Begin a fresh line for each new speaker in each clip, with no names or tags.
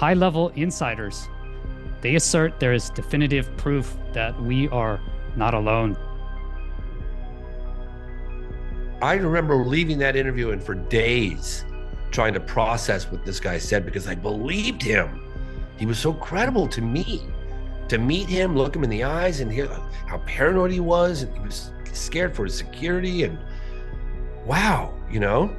high-level insiders. They assert there is definitive proof that we are not alone.
I remember leaving that interview and for days trying to process what this guy said because I believed him. He was so credible to me. To meet him, look him in the eyes and hear how paranoid he was, and he was scared for his security, and wow, you know?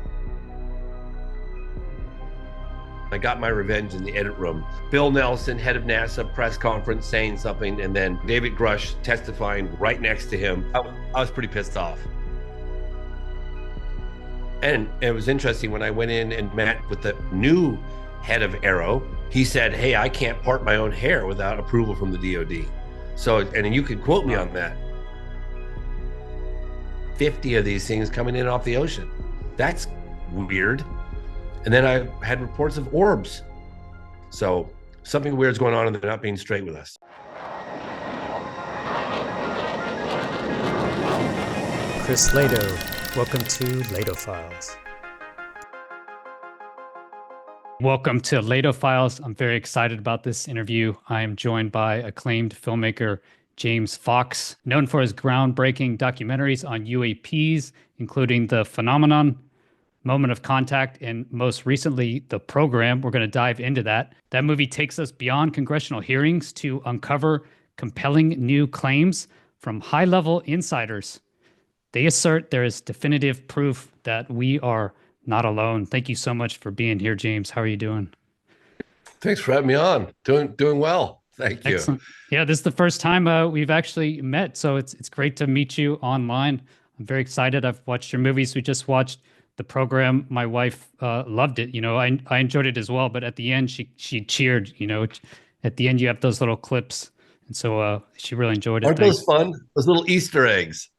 I got my revenge in the edit room. Bill Nelson, head of NASA, press conference saying something, and then David Grush testifying right next to him. I was pretty pissed off. And it was interesting when I went in and met with the new head of AARO. He said, hey, I can't part my own hair without approval from the DOD. So, and you can quote me on that. 50 of these things coming in off the ocean. That's weird. And then I had reports of orbs. So something weird's going on and they're not being straight with us.
Chris Lehto, welcome to LehtoFiles. Welcome to LehtoFiles. I'm very excited about this interview. I am joined by acclaimed filmmaker James Fox, known for his groundbreaking documentaries on UAPs, including The Phenomenon, Moment of Contact, and most recently, The Program. We're going to dive into that. That movie takes us beyond congressional hearings to uncover compelling new claims from high-level insiders. They assert there is definitive proof that we are not alone. Thank you so much for being here, James. How are you doing?
Thanks for having me on. Doing well. Thank you.
Excellent. Yeah, this is the first time we've actually met, so it's great to meet you online. I'm very excited. I've watched your movies. We just watched The Program. My wife loved it. You know, I enjoyed it as well. But at the end, she cheered. You know, at the end you have those little clips, and so she really enjoyed it.
Aren't those fun? Those little Easter eggs.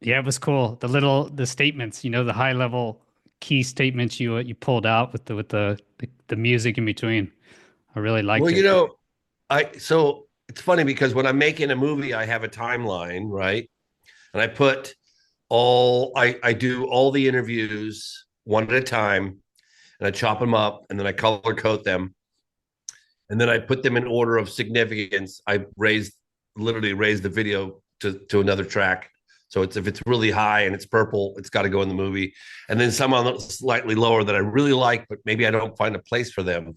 Yeah, it was cool. The statements. You know, the high level key statements you pulled out with the music in between. I really liked it.
Well, you know, so it's funny because when I'm making a movie, I have a timeline, right? And I put I do all the interviews one at a time, and I chop them up, and then I color code them, and then I put them in order of significance. I literally raise the video to another track. So if it's really high and it's purple, it's got to go in the movie. And then some on slightly lower that I really like, but maybe I don't find a place for them.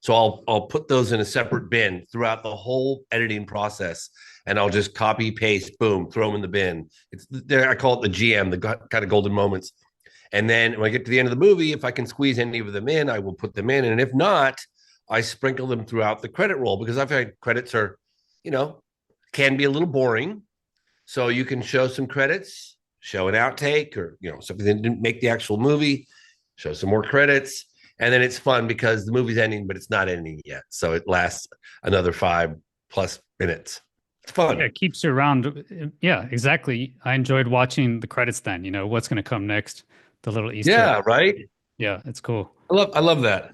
So I'll put those in a separate bin throughout the whole editing process, and I'll just copy, paste, boom, throw them in the bin. It's there. I call it the GM, the kind of golden moments. And then when I get to the end of the movie, if I can squeeze any of them in, I will put them in. And if not, I sprinkle them throughout the credit roll, because I've had credits are, can be a little boring. So you can show some credits, show an outtake, or something that didn't make the actual movie, show some more credits, and then it's fun because the movie's ending, but it's not ending yet. So it lasts another 5+ minutes. It's fun.
Yeah, it keeps you around. Yeah, exactly. I enjoyed watching the credits then. You know what's going to come next. The little Easter.
Yeah, right.
Yeah, it's cool.
I love that.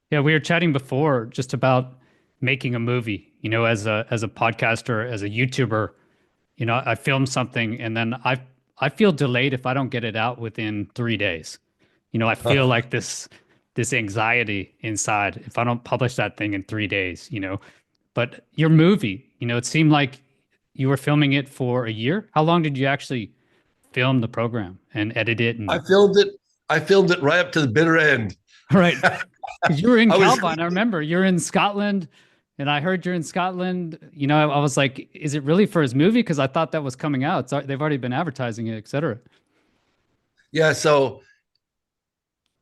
Yeah, we were chatting before just about making a movie. You know, as a podcaster, as a YouTuber. You know, I film something and then I feel delayed if I don't get it out within 3 days. You know, I feel like this anxiety inside if I don't publish that thing in 3 days, But your movie, it seemed like you were filming it for a year. How long did you actually film The Program and edit it?
I filmed it right up to the bitter end.
Right. You were in Calvine. I remember you're in Scotland. And I heard you're in Scotland. I was like, is it really for his movie? Because I thought that was coming out. They've already been advertising it, et cetera.
Yeah. So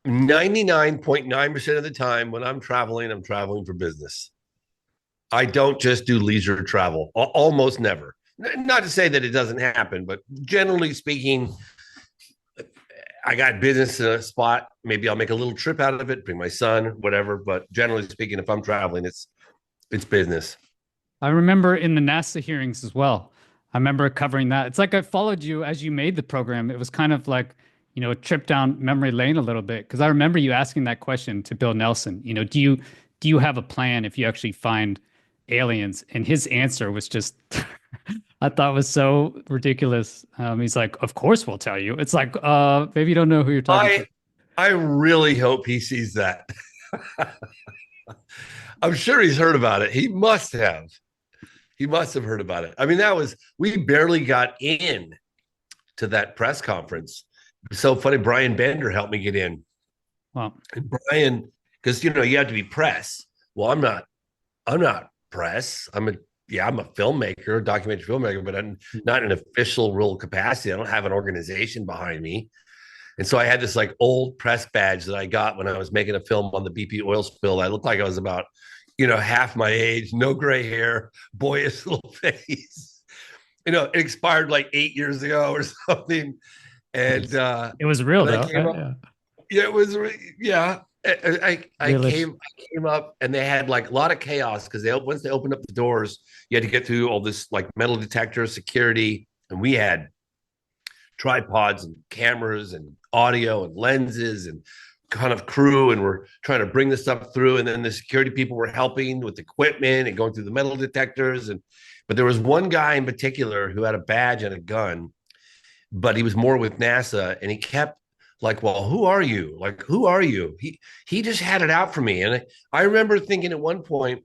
99.9% of the time when I'm traveling for business. I don't just do leisure travel, almost never. Not to say that it doesn't happen, but generally speaking, I got business in a spot. Maybe I'll make a little trip out of it, bring my son, whatever. But generally speaking, if I'm traveling, it's business.
I remember in the NASA hearings as well. I remember covering that. It's like I followed you as you made The Program. It was kind of like, a trip down memory lane a little bit. Because I remember you asking that question to Bill Nelson. Do you have a plan if you actually find aliens? And his answer was just, I thought was so ridiculous. He's like, of course we'll tell you. It's like, maybe you don't know who you're talking to.
I really hope he sees that. I'm sure he's heard about it. He must have. He must have heard about it. I mean, we barely got in to that press conference. It was so funny. Brian Bender helped me get in.
Well,
And Brian, because you have to be press. Well, I'm not press. I'm a filmmaker, documentary filmmaker, but I'm not in an official real capacity. I don't have an organization behind me. And so I had this like old press badge that I got when I was making a film on the BP oil spill. I looked like I was about, half my age, no gray hair, boyish little face. It expired like 8 years ago or something. And
it was real
and I
though,
came
right?
up,
Yeah.
yeah, it was, yeah. I
Realistic.
came up and they had like a lot of chaos because once they opened up the doors, you had to get through all this like metal detector security, and we had tripods and cameras and audio and lenses and kind of crew, and we're trying to bring this stuff through. And then the security people were helping with equipment and going through the metal detectors. But there was one guy in particular who had a badge and a gun, but he was more with NASA, and he kept like, well, who are you? Like, who are you? He just had it out for me. And I remember thinking at one point,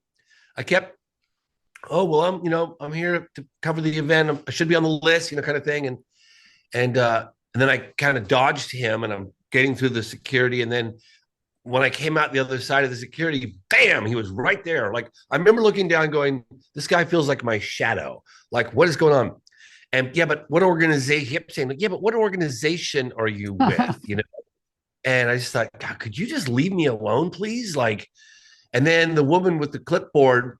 I kept, oh, well, I'm here to cover the event. I should be on the list, kind of thing. And then I kind of dodged him, and I'm getting through the security. And then when I came out the other side of the security, bam, he was right there. Like, I remember looking down going, this guy feels like my shadow. Like, what is going on? And yeah, but what organization? He kept saying, like, yeah, but what organization are you with? And I just thought, God, could you just leave me alone, please? Like, and then the woman with the clipboard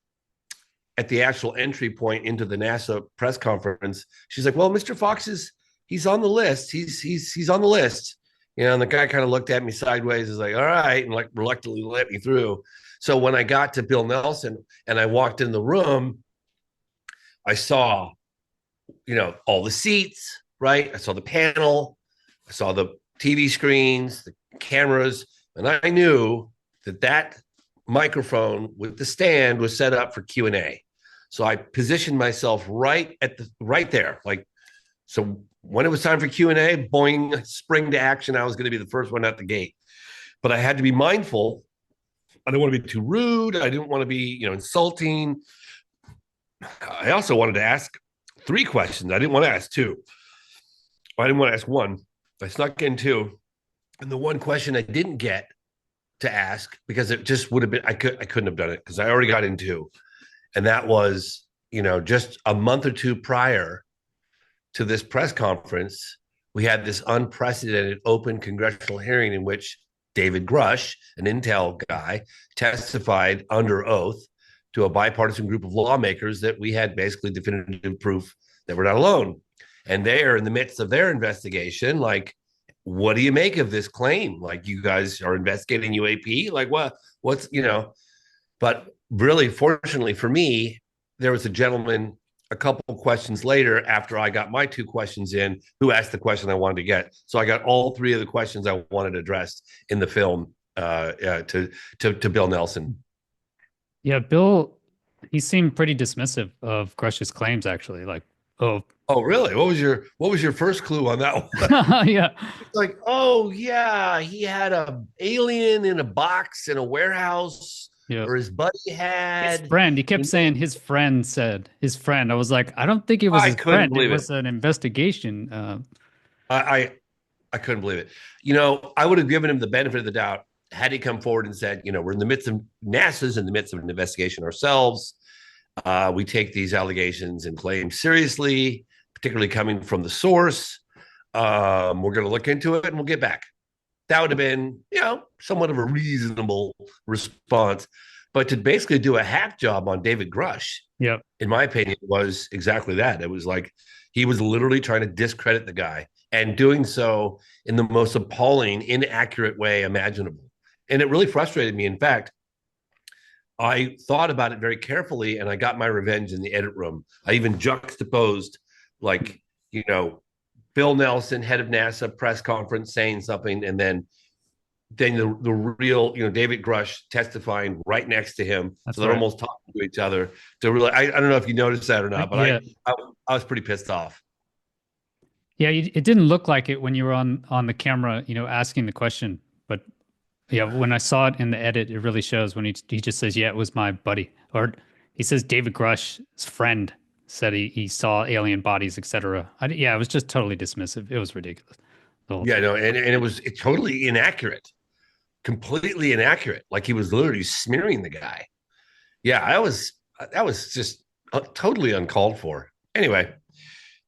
at the actual entry point into the NASA press conference, she's like, well, Mr. Fox he's on the list. He's on the list. And the guy kind of looked at me sideways, is like, all right, and like reluctantly let me through. So when I got to Bill Nelson and I walked in the room, I saw, all the seats, right? I saw the panel, I saw the TV screens, the cameras, and I knew that microphone with the stand was set up for Q&A. So I positioned myself right there. Like, so when it was time for Q&A, boing, spring to action. I was going to be the first one out the gate. But I had to be mindful. I didn't want to be too rude. I didn't want to be, insulting. I also wanted to ask 3 questions. I didn't want to ask 2. I didn't want to ask 1. I snuck in 2. And the one question I didn't get to ask, because it just would have been, I couldn't have done it because I already got in 2. And that was, just a month or 2 prior to this press conference, we had this unprecedented open congressional hearing in which David Grush, an Intel guy, testified under oath to a bipartisan group of lawmakers that we had basically definitive proof that we're not alone. And they're in the midst of their investigation. Like, what do you make of this claim? Like, you guys are investigating UAP? Like, what's, but really, fortunately for me, there was a gentleman a couple questions later after I got my 2 questions in who asked the question I wanted to get. So I got all 3 of the questions I wanted addressed in the film to Bill Nelson.
Yeah, Bill, he seemed pretty dismissive of Grush's claims, actually. Like, oh,
oh, really? What was your first clue on that one?
yeah.
It's like, oh yeah, he had a alien in a box in a warehouse,
Yeah.
or his buddy
His
had.
friend, he kept saying his friend said his friend. I was like, I don't think it was
I
his
couldn't
friend. It
believe it.
was an investigation.
I couldn't believe it. I would have given him the benefit of the doubt had he come forward and said, we're in the midst of NASA's in the midst of an investigation ourselves. We take these allegations and claims seriously, particularly coming from the source. We're going to look into it and we'll get back. That would have been, somewhat of a reasonable response. But to basically do a hack job on David Grush,
Yep.
in my opinion, was exactly that. It was like he was literally trying to discredit the guy and doing so in the most appalling, inaccurate way imaginable. And it really frustrated me. In fact, I thought about it very carefully and I got my revenge in the edit room. I even juxtaposed, like, Bill Nelson, head of NASA, press conference saying something, and then the real, David Grush testifying right next to him.
That's
so they're
right.
almost talking to each other. To really, I don't know if you noticed that or not, but
Yeah.
I was pretty pissed off.
Yeah, it didn't look like it when you were on the camera, asking the question, but Yeah, when I saw it in the edit, it really shows when he just says, "Yeah, it was my buddy," or he says David Grush's friend said he saw alien bodies, etc. Yeah, it was just totally dismissive. It was ridiculous, the whole
Yeah,
thing.
no, and it totally inaccurate, completely inaccurate. Like he was literally smearing the guy. Yeah, that was just totally uncalled for. Anyway,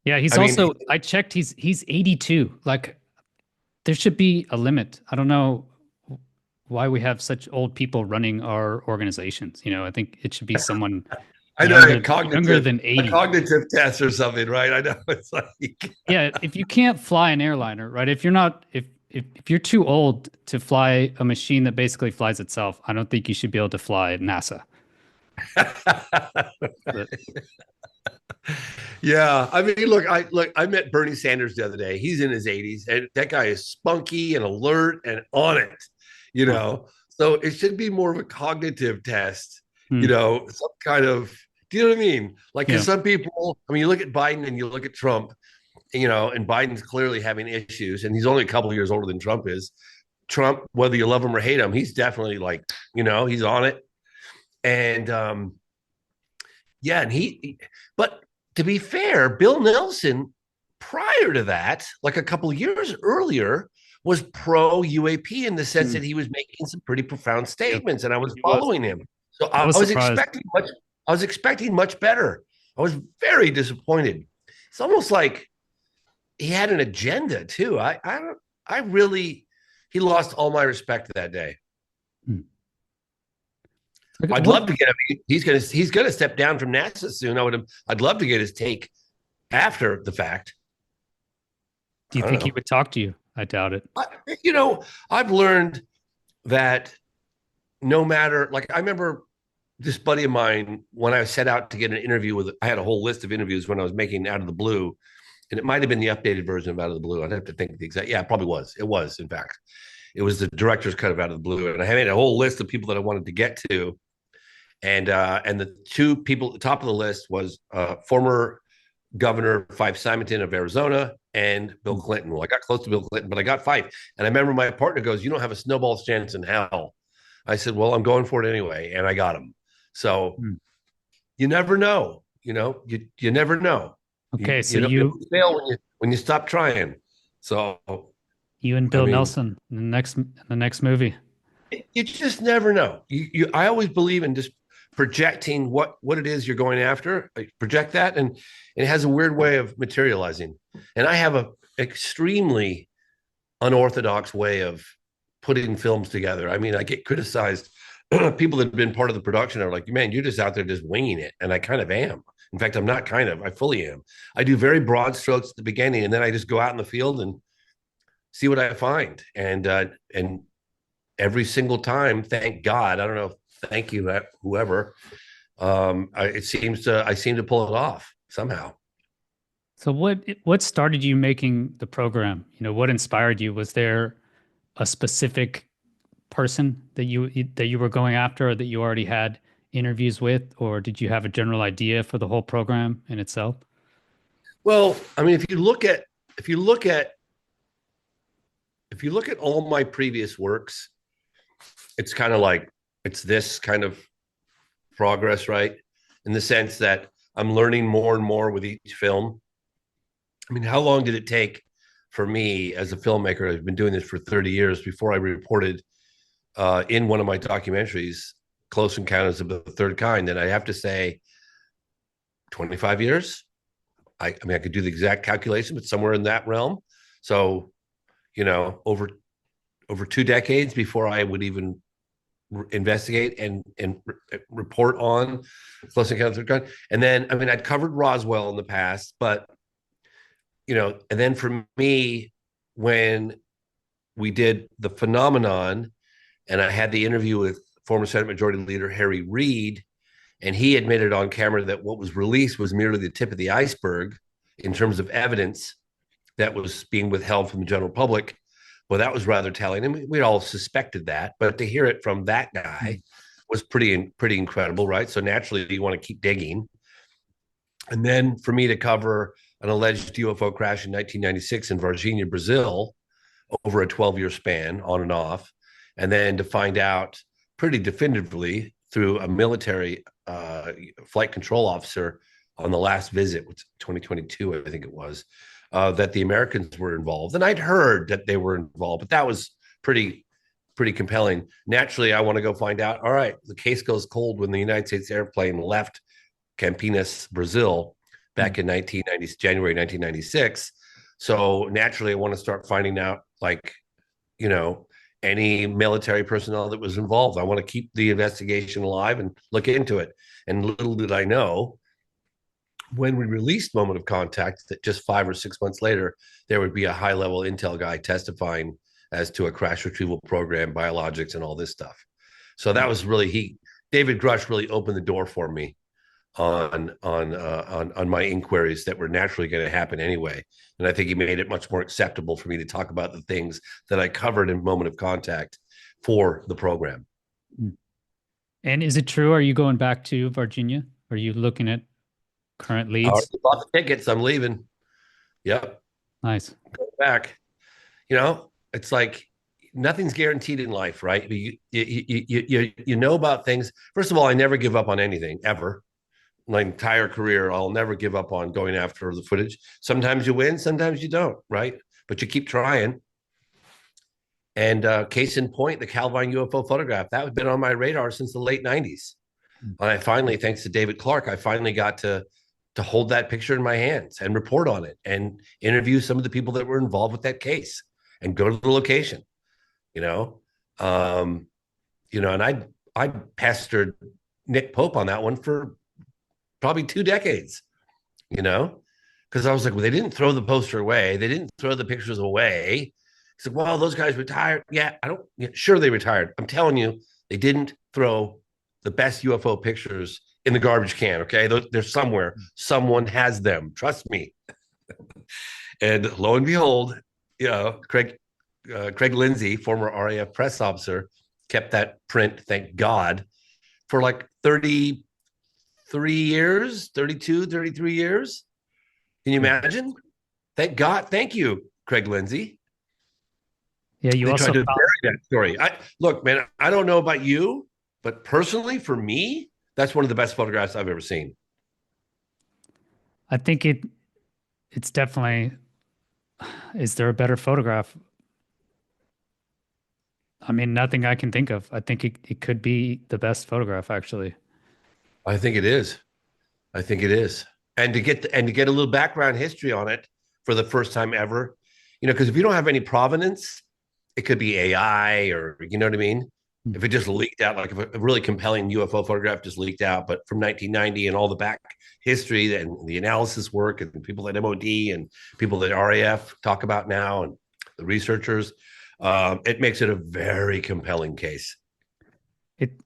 Yeah, he's
I mean,
also. I checked. He's 82. Like there should be a limit. I don't know why we have such old people running our organizations. I think it should be someone
I know
younger than
a
80.
cognitive test or something, right? I know it's like
Yeah, if you can't fly an airliner, right? If you're not if you're too old to fly a machine that basically flies itself, I don't think you should be able to fly NASA. But
yeah. I mean, I met Bernie Sanders the other day. He's in his 80s, and that guy is spunky and alert and on it, you
huh.
know. So it should be more of a cognitive test,
Hmm.
some kind of, do you know what I mean? Like, because
Yeah.
some people, I mean, you look at Biden and you look at Trump, and Biden's clearly having issues, and he's only a couple of years older than Trump is. Trump, whether you love him or hate him, he's definitely like, he's on it. And yeah, but to be fair, Bill Nelson, prior to that, like a couple of years earlier, was pro UAP in the sense
Hmm.
that he was making some pretty profound
Yeah.
statements, and I was
He was.
following him. So
I was
I was
surprised.
expecting much. I was expecting much better. I was very disappointed. It's almost like he had an agenda too. I don't. I really. He lost all my respect that day.
Hmm. Like,
I'd
what
love to get him. He's gonna step down from NASA soon. I'd love to get his take after the fact.
do you
I don't
think he
know.
would talk to you? I doubt it.
I, I've learned that no matter, like, I remember this buddy of mine when I set out to get an interview with. I had a whole list of interviews when I was making Out of the Blue, and it might have been the updated version of Out of the Blue. I'd have to think the exact. Yeah, it probably was. It was, in fact, it was the director's cut of Out of the Blue, and I had a whole list of people that I wanted to get to. And the two people at the top of the list was former Governor Fife Simonton of Arizona and Bill
Hmm.
Clinton. Well, I got close to Bill Clinton, but I got Fife. And I remember my partner goes, "You don't have a snowball's chance in hell." I said, "Well, I'm going for it anyway," and I got him. So
Hmm.
you never know. You never know.
Okay, so
You fail when you stop trying. So
you and
I
Bill
mean,
Nelson in the next movie.
you just never know. I always believe in just projecting what it is you're going after. Like, project that, and it has a weird way of materializing. And I have a extremely unorthodox way of putting films together. I mean, I get criticized. People that have been part of the production are like, "Man, you're just out there just winging it," and I kind of am. In fact, I'm not kind of. I fully am. I do very broad strokes at the beginning, and then I just go out in the field and see what I find. And every single time, thank God. I don't know. Thank you, whoever. I seem to pull it off somehow.
So what started you making the program? What inspired you? Was there a specific person that you were going after or that you already had interviews with, or did you have a general idea for the whole program in itself?
Well, I mean, if you look at if you look at all my previous works, it's kind of like it's this kind of progress, right? In the sense that I'm learning more and more with each film. I mean, how long did it take for me as a filmmaker? I've been doing this for 30 years before I reported in one of my documentaries, Close Encounters of the Third Kind. And I have to say, 25 years. I mean, I could do the exact calculation, but somewhere in that realm. So, over 2 decades before I would even investigate and report on Close Encounters of the Third Kind. And then, I mean, I'd covered Roswell in the past, but and then for me, when we did the phenomenon, and I had the interview with former Senate Majority Leader Harry Reid, and he admitted on camera that what was released was merely the tip of the iceberg in terms of evidence that was being withheld from the general public. Well, that was rather telling, and we all suspected that, but to hear it from that guy was pretty incredible, right? So naturally, you want to keep digging, and then for me to cover an alleged UFO crash in 1996 in Varginha, Brazil, over a 12-year span, on and off, and then to find out pretty definitively through a military flight control officer on the last visit, which 2022, I think it was, that the Americans were involved. And I'd heard that they were involved, but that was pretty compelling. Naturally, I want to go find out. All right, the case goes cold when the United States airplane left Campinas, Brazil, back in 1990, January 1996. So naturally, I want to start finding out, like, any military personnel that was involved. I want to keep the investigation alive and look into it. And little did I know, when we released Moment of Contact, that just 5 or 6 months later, there would be a high-level intel guy testifying as to a crash retrieval program, biologics, and all this stuff. So that was really David Grush really opened the door for me on my inquiries that were naturally going to happen anyway. And I think he made it much more acceptable for me to talk about the things that I covered in Moment of Contact for the program.
And is it true? Are you going back to Varginha? Are you looking at current leads?
Bought the tickets. I'm leaving. Yep.
Nice.
Go back. It's like nothing's guaranteed in life, right? You know about things. First of all, I never give up on anything ever. My entire career, I'll never give up on going after the footage. Sometimes you win, sometimes you don't, right? But you keep trying. And case in point, the Calvine UFO photograph, that had been on my radar since the late 90s. And I finally, thanks to David Clark, I finally got to hold that picture in my hands and report on it and interview some of the people that were involved with that case and go to the location, and I pestered Nick Pope on that one for probably 2 decades, because I was like, well, they didn't throw the poster away. They didn't throw the pictures away. He said, well, those guys retired. Yeah, sure they retired. I'm telling you, they didn't throw the best UFO pictures in the garbage can. Okay. They're somewhere. Someone has them. Trust me. And lo and behold, Craig Lindsay, former RAF press officer, kept that print, thank God, for like 33 years, 32, 33 years. Can you imagine? Thank God. Thank you, Craig Lindsay.
Yeah,
they tried to bury that story. Look, man, I don't know about you, but personally, for me, that's one of the best photographs I've ever seen.
I think it's definitely. Is there a better photograph? I mean, nothing I can think of. I think it could be the best photograph, actually.
I think it is. And to get a little background history on it for the first time ever, because if you don't have any provenance, it could be AI or, you know what I mean? If it just leaked out, like if a really compelling UFO photograph just leaked out, but from 1990 and all the back history and the analysis work and people at MOD and people at RAF talk about now and the researchers, it makes it a very compelling case.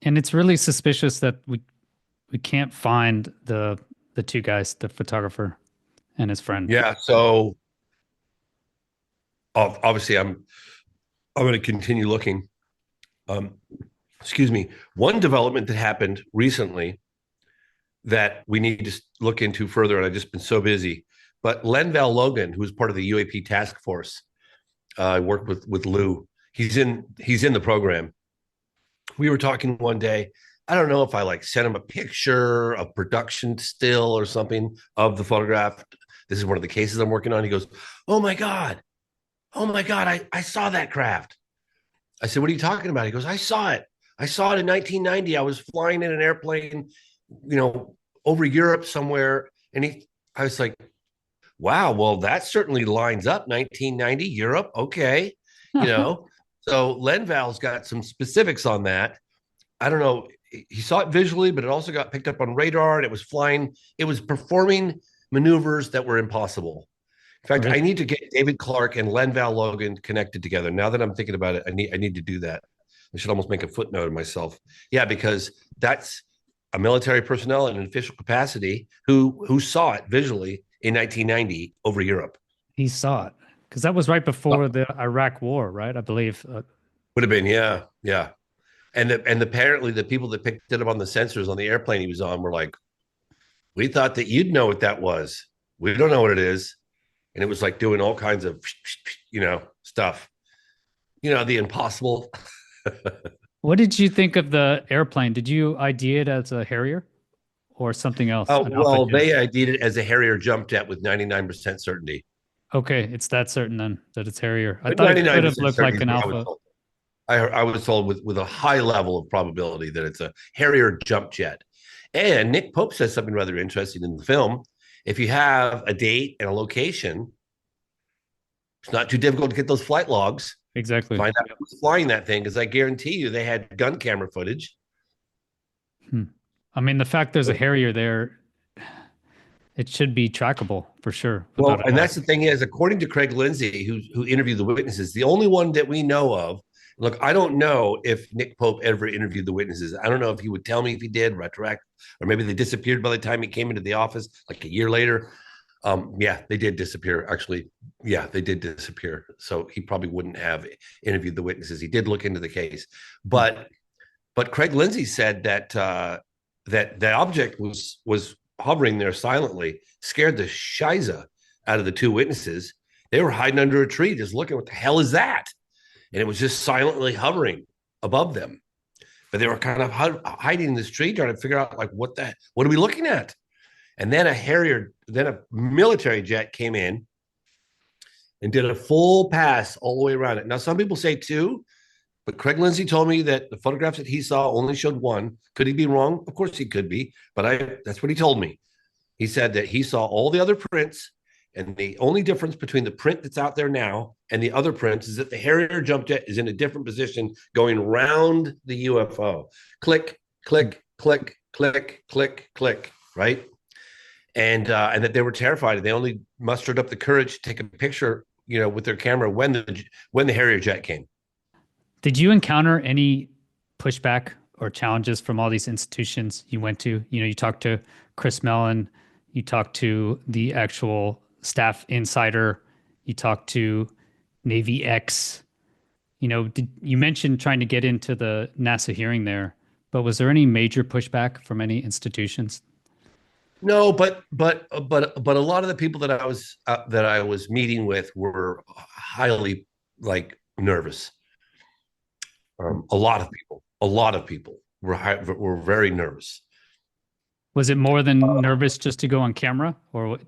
And it's really suspicious that we can't find the two guys, the photographer and his friend.
Yeah. So obviously I'm going to continue looking. Excuse me. One development that happened recently that we need to look into further, and I've just been so busy, but Lenval Logan, who's part of the UAP task force, I worked with Lou. He's in the program. We were talking one day. I don't know if I sent him a picture, a production still or something of the photograph. This is one of the cases I'm working on. He goes, oh my God, I saw that craft. I said, what are you talking about? He goes, I saw it in 1990. I was flying in an airplane, over Europe somewhere. And I was like, wow, well, that certainly lines up. 1990, Europe. Okay. So Lenval's got some specifics on that. I don't know. He saw it visually, but it also got picked up on radar and it was flying. It was performing maneuvers that were impossible. In fact, I need to get David Clark and Lenval Logan connected together. Now that I'm thinking about it, I need to do that. I should almost make a footnote of myself. Yeah, because that's a military personnel in an official capacity who saw it visually in 1990 over Europe.
He saw it because that was right before the Iraq War, right? I believe.
Would have been, yeah. And apparently the people that picked it up on the sensors on the airplane he was on were like, we thought that you'd know what that was. We don't know what it is. And it was like doing all kinds of, stuff, the impossible.
What did you think of the airplane? Did you idea it as a Harrier or something else,
Oh,
an Alpha
well,
jet?
they ID'd it as a Harrier jump jet with 99% certainty.
Okay, it's that certain then that it's Harrier. I
But
thought it could have
99%
looked
certainty
like
is
an
what I was
Alpha.
told. I was told with a high level of probability that it's a Harrier jump jet. And Nick Pope says something rather interesting in the film. If you have a date and a location, it's not too difficult to get those flight logs,
Exactly.
find out who's flying that thing, because I guarantee you they had gun camera footage.
Hmm. I mean, the fact there's a Harrier there, it should be trackable for sure, without
Well,
a
and
doubt.
that's the thing is, according to Craig Lindsay, who interviewed the witnesses, the only one that we know of. Look, I don't know if Nick Pope ever interviewed the witnesses. I don't know if he would tell me if he did, retroact, or maybe they disappeared by the time he came into the office, like a year later. Yeah, they did disappear. Actually, yeah, they did disappear. So he probably wouldn't have interviewed the witnesses. He did look into the case,
Hmm.
but Craig Lindsay said that that the object was hovering there silently, scared the shiza out of the two witnesses. They were hiding under a tree, just looking. What the hell is that? And it was just silently hovering above them. But they were kind of hiding in this tree, trying to figure out like what are we looking at? And then then a military jet came in and did a full pass all the way around it. Now, some people say two, but Craig Lindsay told me that the photographs that he saw only showed one. Could he be wrong? Of course he could be, but that's what he told me. He said that he saw all the other prints, and the only difference between the print that's out there now and the other prints is that the Harrier jump jet is in a different position going around the UFO. Click, click, click, click, click, click, right? And that they were terrified, and they only mustered up the courage to take a picture, with their camera when the Harrier jet came.
Did you encounter any pushback or challenges from all these institutions you went to? You know, you talked to Chris Mellon, you talked to the actual staff insider, you talked to Navy X. You mentioned trying to get into the NASA hearing there, but was there any major pushback from any institutions?
No, but a lot of the people that I was meeting with were highly like nervous. A lot of people were very nervous.
Was it more than nervous just to go on camera or what?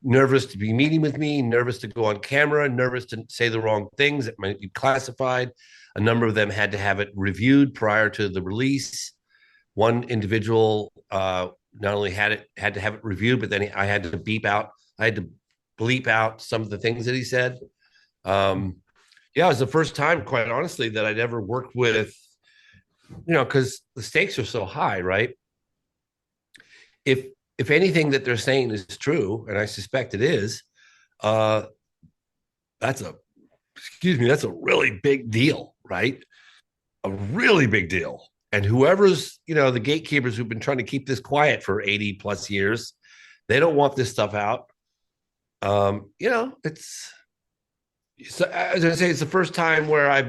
Nervous to be meeting with me, nervous to go on camera, nervous to say the wrong things that might be classified. A number of them had to have it reviewed prior to the release. One individual not only had to have it reviewed, but then I had to bleep out some of the things that he said. Yeah, it was the first time, quite honestly, that I'd ever worked with, because the stakes are so high, right? If if anything that they're saying is true, and I suspect it is, uh, that's a that's a really big deal, right? A really big deal. And whoever's, the gatekeepers who've been trying to keep this quiet for 80 plus years, they don't want this stuff out. As I say, it's the first time where I've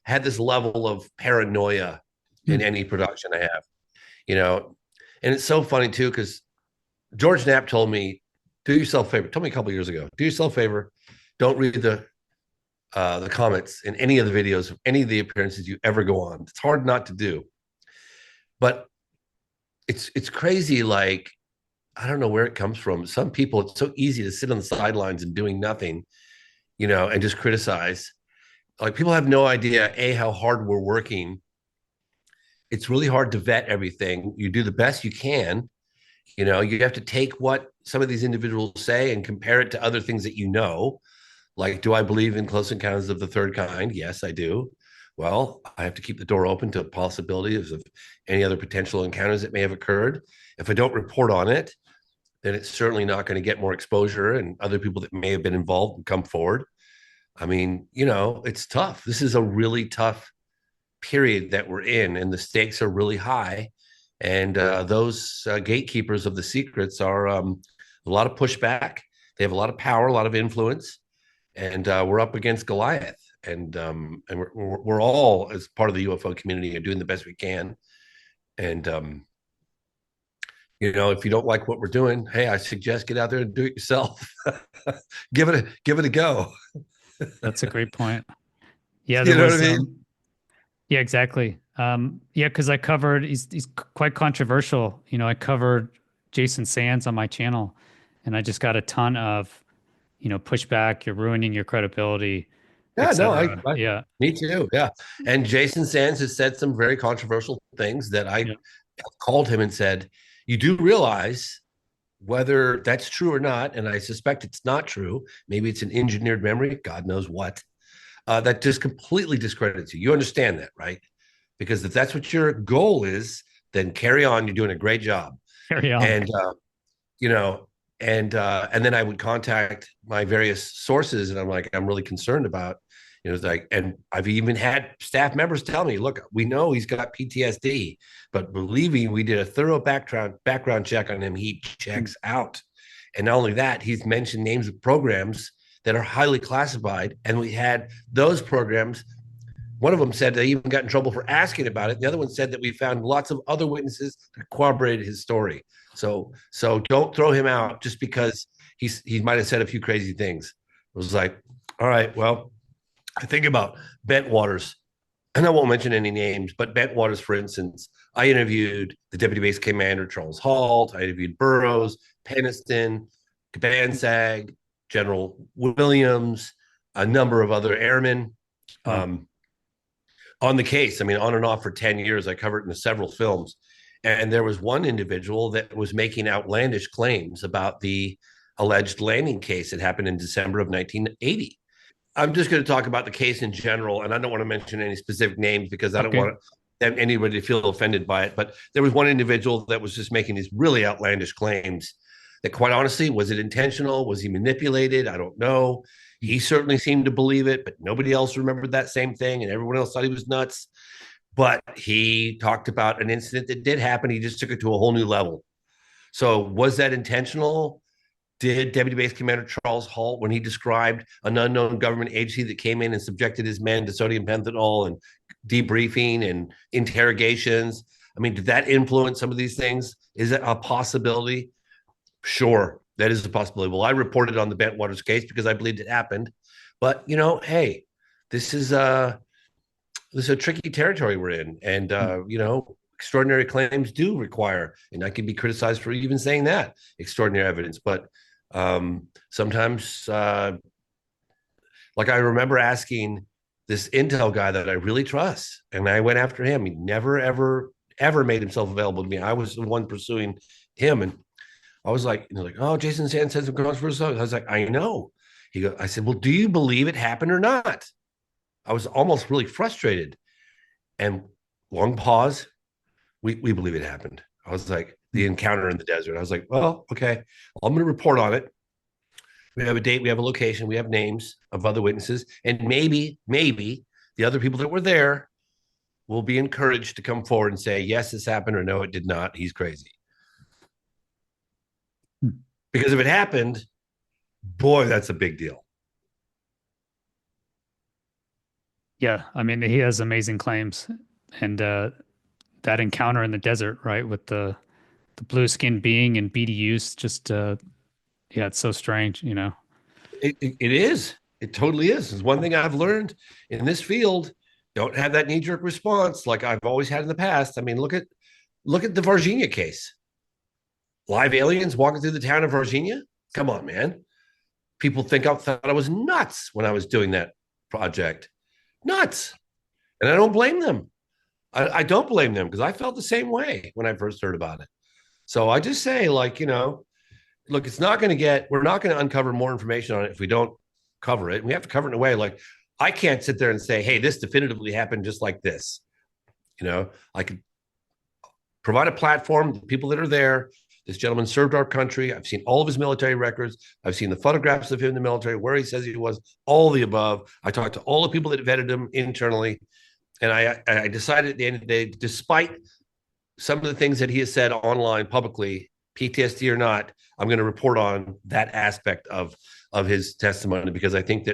had this level of paranoia in
Hmm.
any production I have, you know. And it's so funny too, because George Knapp told me, do yourself a favor, told me a couple of years ago, do yourself a favor, don't read the comments in any of the videos of any of the appearances you ever go on. It's hard not to do, but it's crazy. Like, I don't know where it comes from. Some people, it's so easy to sit on the sidelines and doing nothing, and just criticize. Like, people have no idea how hard we're working. It's really hard to vet everything. You do the best you can. You have to take what some of these individuals say and compare it to other things that Like, do I believe in close encounters of the third kind? Yes, I do. Well, I have to keep the door open to possibilities of any other potential encounters that may have occurred. If I don't report on it, then it's certainly not going to get more exposure, and other people that may have been involved will come forward. I mean, it's tough. This is a really tough period that we're in, and the stakes are really high. And those gatekeepers of the secrets are a lot of pushback. They have a lot of power, a lot of influence, and we're up against Goliath. And we're all, as part of the UFO community, are doing the best we can. And if you don't like what we're doing, hey, I suggest get out there and do it yourself. Give it a go.
That's a great point. Yeah,
You
there
know what I
was
mean?
Yeah, exactly. Yeah, because I covered he's quite controversial. I covered Jason Sands on my channel, and I just got a ton of pushback. You're ruining your credibility,
Yeah, no,
etc. Yeah,
me too. Yeah. And Jason Sands has said some very controversial things that I
yeah,
called him and said, you do realize whether that's true or not, and I suspect it's not true. Maybe it's an engineered memory, God knows what, that just completely discredits you. You understand that, right? Because if that's what your goal is, then carry on. You're doing a great job.
carry on.
And you know, and then I would contact my various sources, and I'm like, I'm really concerned about, it's like, and I've even had staff members tell me, look, we know he's got PTSD, but believe me, we did a thorough background check on him. He checks out, and not only that, he's mentioned names of programs that are highly classified, and we had those programs. One of them said they even got in trouble for asking about it. The other one said that we found lots of other witnesses that corroborated his story. So don't throw him out just because he might have said a few crazy things. It was like, all right, well, I think about Bentwaters, and I won't mention any names, but Bentwaters, for instance, I interviewed the Deputy Base Commander Charles Halt. I interviewed Burroughs, Peniston, Cabansag, General Williams, a number of other airmen.
Wow.
Um, on the case. I mean, on and off for 10 years. I covered it in several films. And there was one individual that was making outlandish claims about the alleged landing case that happened in December of 1980. I'm just going to talk about the case in general, and I don't want to mention any specific names because I don't
Okay.
want anybody to feel offended by it. But there was one individual that was just making these really outlandish claims that, quite honestly, was it intentional? Was he manipulated? I don't know. He certainly seemed to believe it, but nobody else remembered that same thing, and everyone else thought he was nuts. But he talked about an incident that did happen. He just took it to a whole new level. So, was that intentional? Did Deputy Base Commander Charles Halt, when he described an unknown government agency that came in and subjected his men to sodium pentanol and debriefing and interrogations, I mean, did that influence some of these things? Is it a possibility? Sure, that is a possibility. Well, I reported on the Bentwaters case because I believed it happened. But hey, this is a tricky territory we're in, and extraordinary claims do require, and I can be criticized for even saying that, extraordinary evidence. But sometimes, like I remember asking this intel guy that I really trust, and I went after him. He never ever made himself available to me. I was the one pursuing him, and I was like, oh, Jason Sands said some controversial. I was like, I know. I said, well, do you believe it happened or not? I was almost really frustrated. And long pause. We believe it happened. I was like, the encounter in the desert. I was like, well, okay, well, I'm going to report on it. We have a date, we have a location, we have names of other witnesses, and maybe the other people that were there will be encouraged to come forward and say, yes, this happened, or no, it did not. He's crazy. Because if it happened, boy, that's a big deal.
Yeah, I mean, he has amazing claims, and that encounter in the desert, right, with the blue skinned being and BDUs, just yeah, it's so strange.
It is. It totally is. It's one thing I've learned in this field. Don't have that knee jerk response like I've always had in the past. I mean, look at the Varginha case. Live aliens walking through the town of Varginha. Come on, man. People thought I was nuts when I was doing that project. Nuts. And I don't blame them. I don't blame them because I felt the same way when I first heard about it. So I just say, like, look, we're not going to uncover more information on it if we don't cover it. We have to cover it in a way like I can't sit there and say, hey, this definitively happened just like this. I could provide a platform, the people that are there. This gentleman served our country. I've seen all of his military records. I've seen the photographs of him in the military, where he says he was, all the above. I talked to all the people that vetted him internally. And I decided at the end of the day, despite some of the things that he has said online publicly, PTSD or not, I'm going to report on that aspect of his testimony because I think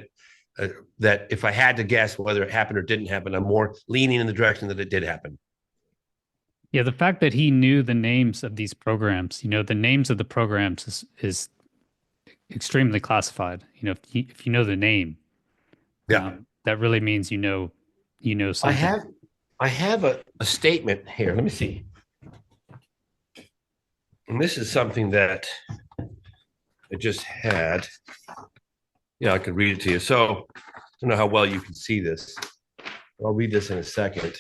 that if I had to guess whether it happened or didn't happen, I'm more leaning in the direction that it did happen.
Yeah, the fact that he knew the names of these programs, the names of the programs is extremely classified. If you know the name,
Yeah,
that really means you know
I
something.
have I have a statement here. Let me see. And this is something that I just had. Yeah, I could read it to you. So I don't know how well you can see this. I'll read this in a second.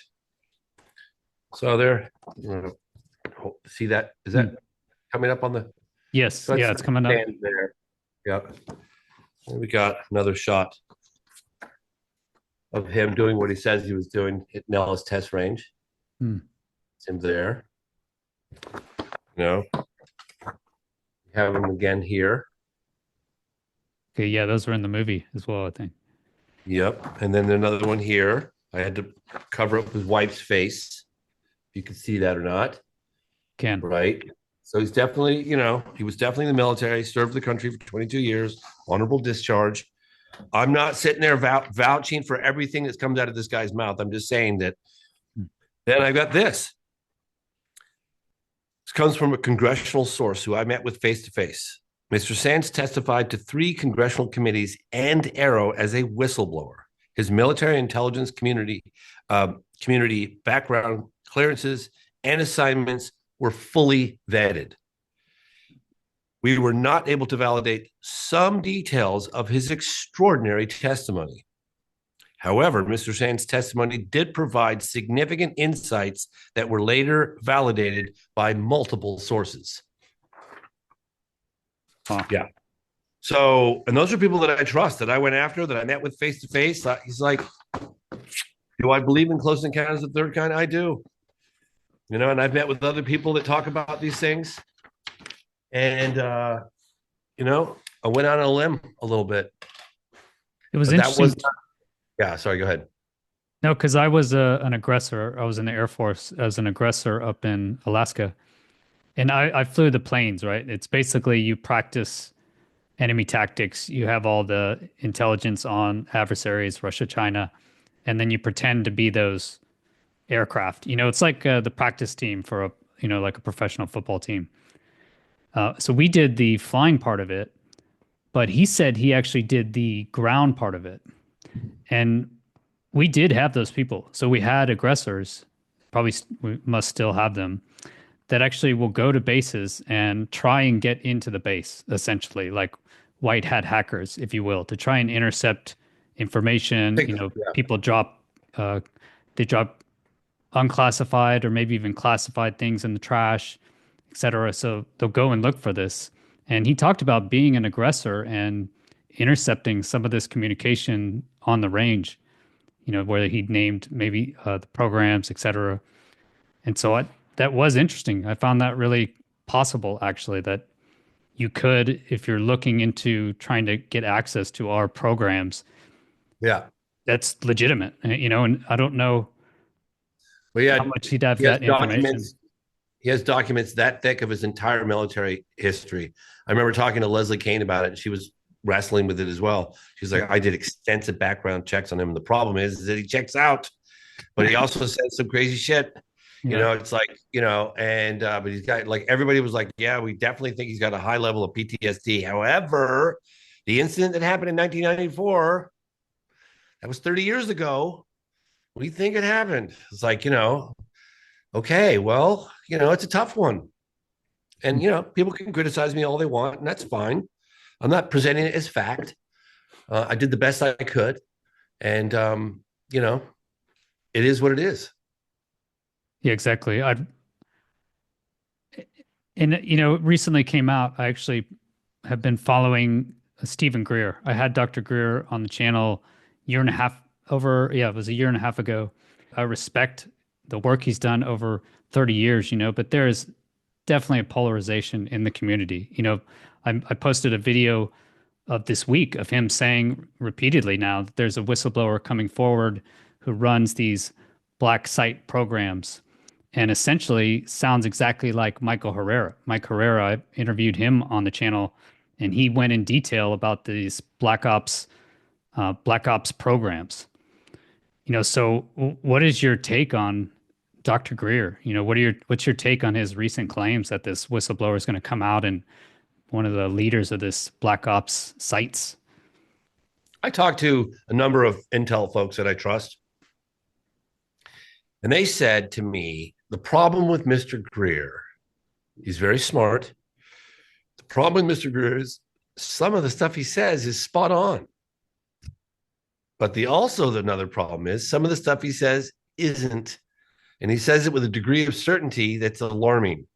So there, see that? Is
Hmm.
that coming up on the?
Yes,
So that's
yeah,
the
it's coming up.
stand there. Yep. And we got another shot of him doing what he says he was doing at Nellis test range.
Hmm.
It's him there. You know, we have him again here.
Okay, yeah, those were in the movie as well, I think.
Yep. And then another one here. I had to cover up his wife's face. If you can see that or not.
Can.
Right. So he's definitely, he was definitely in the military, served the country for 22 years, honorable discharge. I'm not sitting there vouching for everything that comes out of this guy's mouth. I'm just saying that.
Hmm.
Then I got this. This comes from a congressional source who I met with face to face. Mr. Sands testified to 3 congressional committees and AARO as a whistleblower. His military intelligence community background clearances and assignments were fully vetted. We were not able to validate some details of his extraordinary testimony. However, Mr. Sands' testimony did provide significant insights that were later validated by multiple sources.
Wow.
Yeah. So, and those are people that I trust, that I went after, that I met with face to face. He's like, do I believe in close encounters of the third kind? I do. And I've met with other people that talk about these things. And, I went out on a limb a little bit.
It was
But that
interesting.
was, yeah, sorry, go ahead.
No, because I was an aggressor. I was in the Air Force as an aggressor up in Alaska. And I flew the planes, right? It's basically you practice enemy tactics. You have all the intelligence on adversaries, Russia, China, and then you pretend to be those aircraft. It's like the practice team for like a professional football team. So we did the flying part of it, but he said he actually did the ground part of it. And we did have those people. So we had aggressors, probably we must still have them, that actually will go to bases and try and get into the base, essentially, like white hat hackers, if you will, to try and intercept information.
Yeah.
People uh, they drop unclassified or maybe even classified things in the trash, etc. So they'll go and look for this. And he talked about being an aggressor and intercepting some of this communication on the range, where he'd named maybe the programs, etc. And so that was interesting. I found that really possible, actually, that you could, if you're looking into trying to get access to our programs,
Yeah.
that's legitimate, and I don't know
But
how much he'd have
he has
that information.
documents. He has documents that thick of his entire military history. I remember talking to Leslie Kane about it, and she was wrestling with it as well. She's like, I did extensive background checks on him. And the problem is that he checks out, but he also says some crazy shit.
Yeah.
It's like, and but he's got, like, everybody was like, yeah, we definitely think he's got a high level of PTSD. However, the incident that happened in 1994, that was 30 years ago. What do you think it happened? It's like, okay, well, it's a tough one. And, people can criticize me all they want, and that's fine. I'm not presenting it as fact. I did the best I could. And, it is what it is.
Yeah, exactly. And recently came out. I actually have been following Stephen Greer. I had Dr. Greer on the channel year and a half over. Yeah, it was a year and a half ago. I respect the work he's done over 30 years, but there is definitely a polarization in the community. I posted a video of this week of him saying repeatedly now that there's a whistleblower coming forward who runs these black site programs and essentially sounds exactly like Michael Herrera. Mike Herrera, I interviewed him on the channel, and he went in detail about these black ops programs. So what is your take on Dr. Greer? What's your take on his recent claims that this whistleblower is going to come out and one of the leaders of this black ops sites?
I talked to a number of Intel folks that I trust. And they said to me, the problem with Mr. Greer, he's very smart. The problem with Mr. Greer is some of the stuff he says is spot on. But another problem is some of the stuff he says isn't. And he says it with a degree of certainty that's alarming.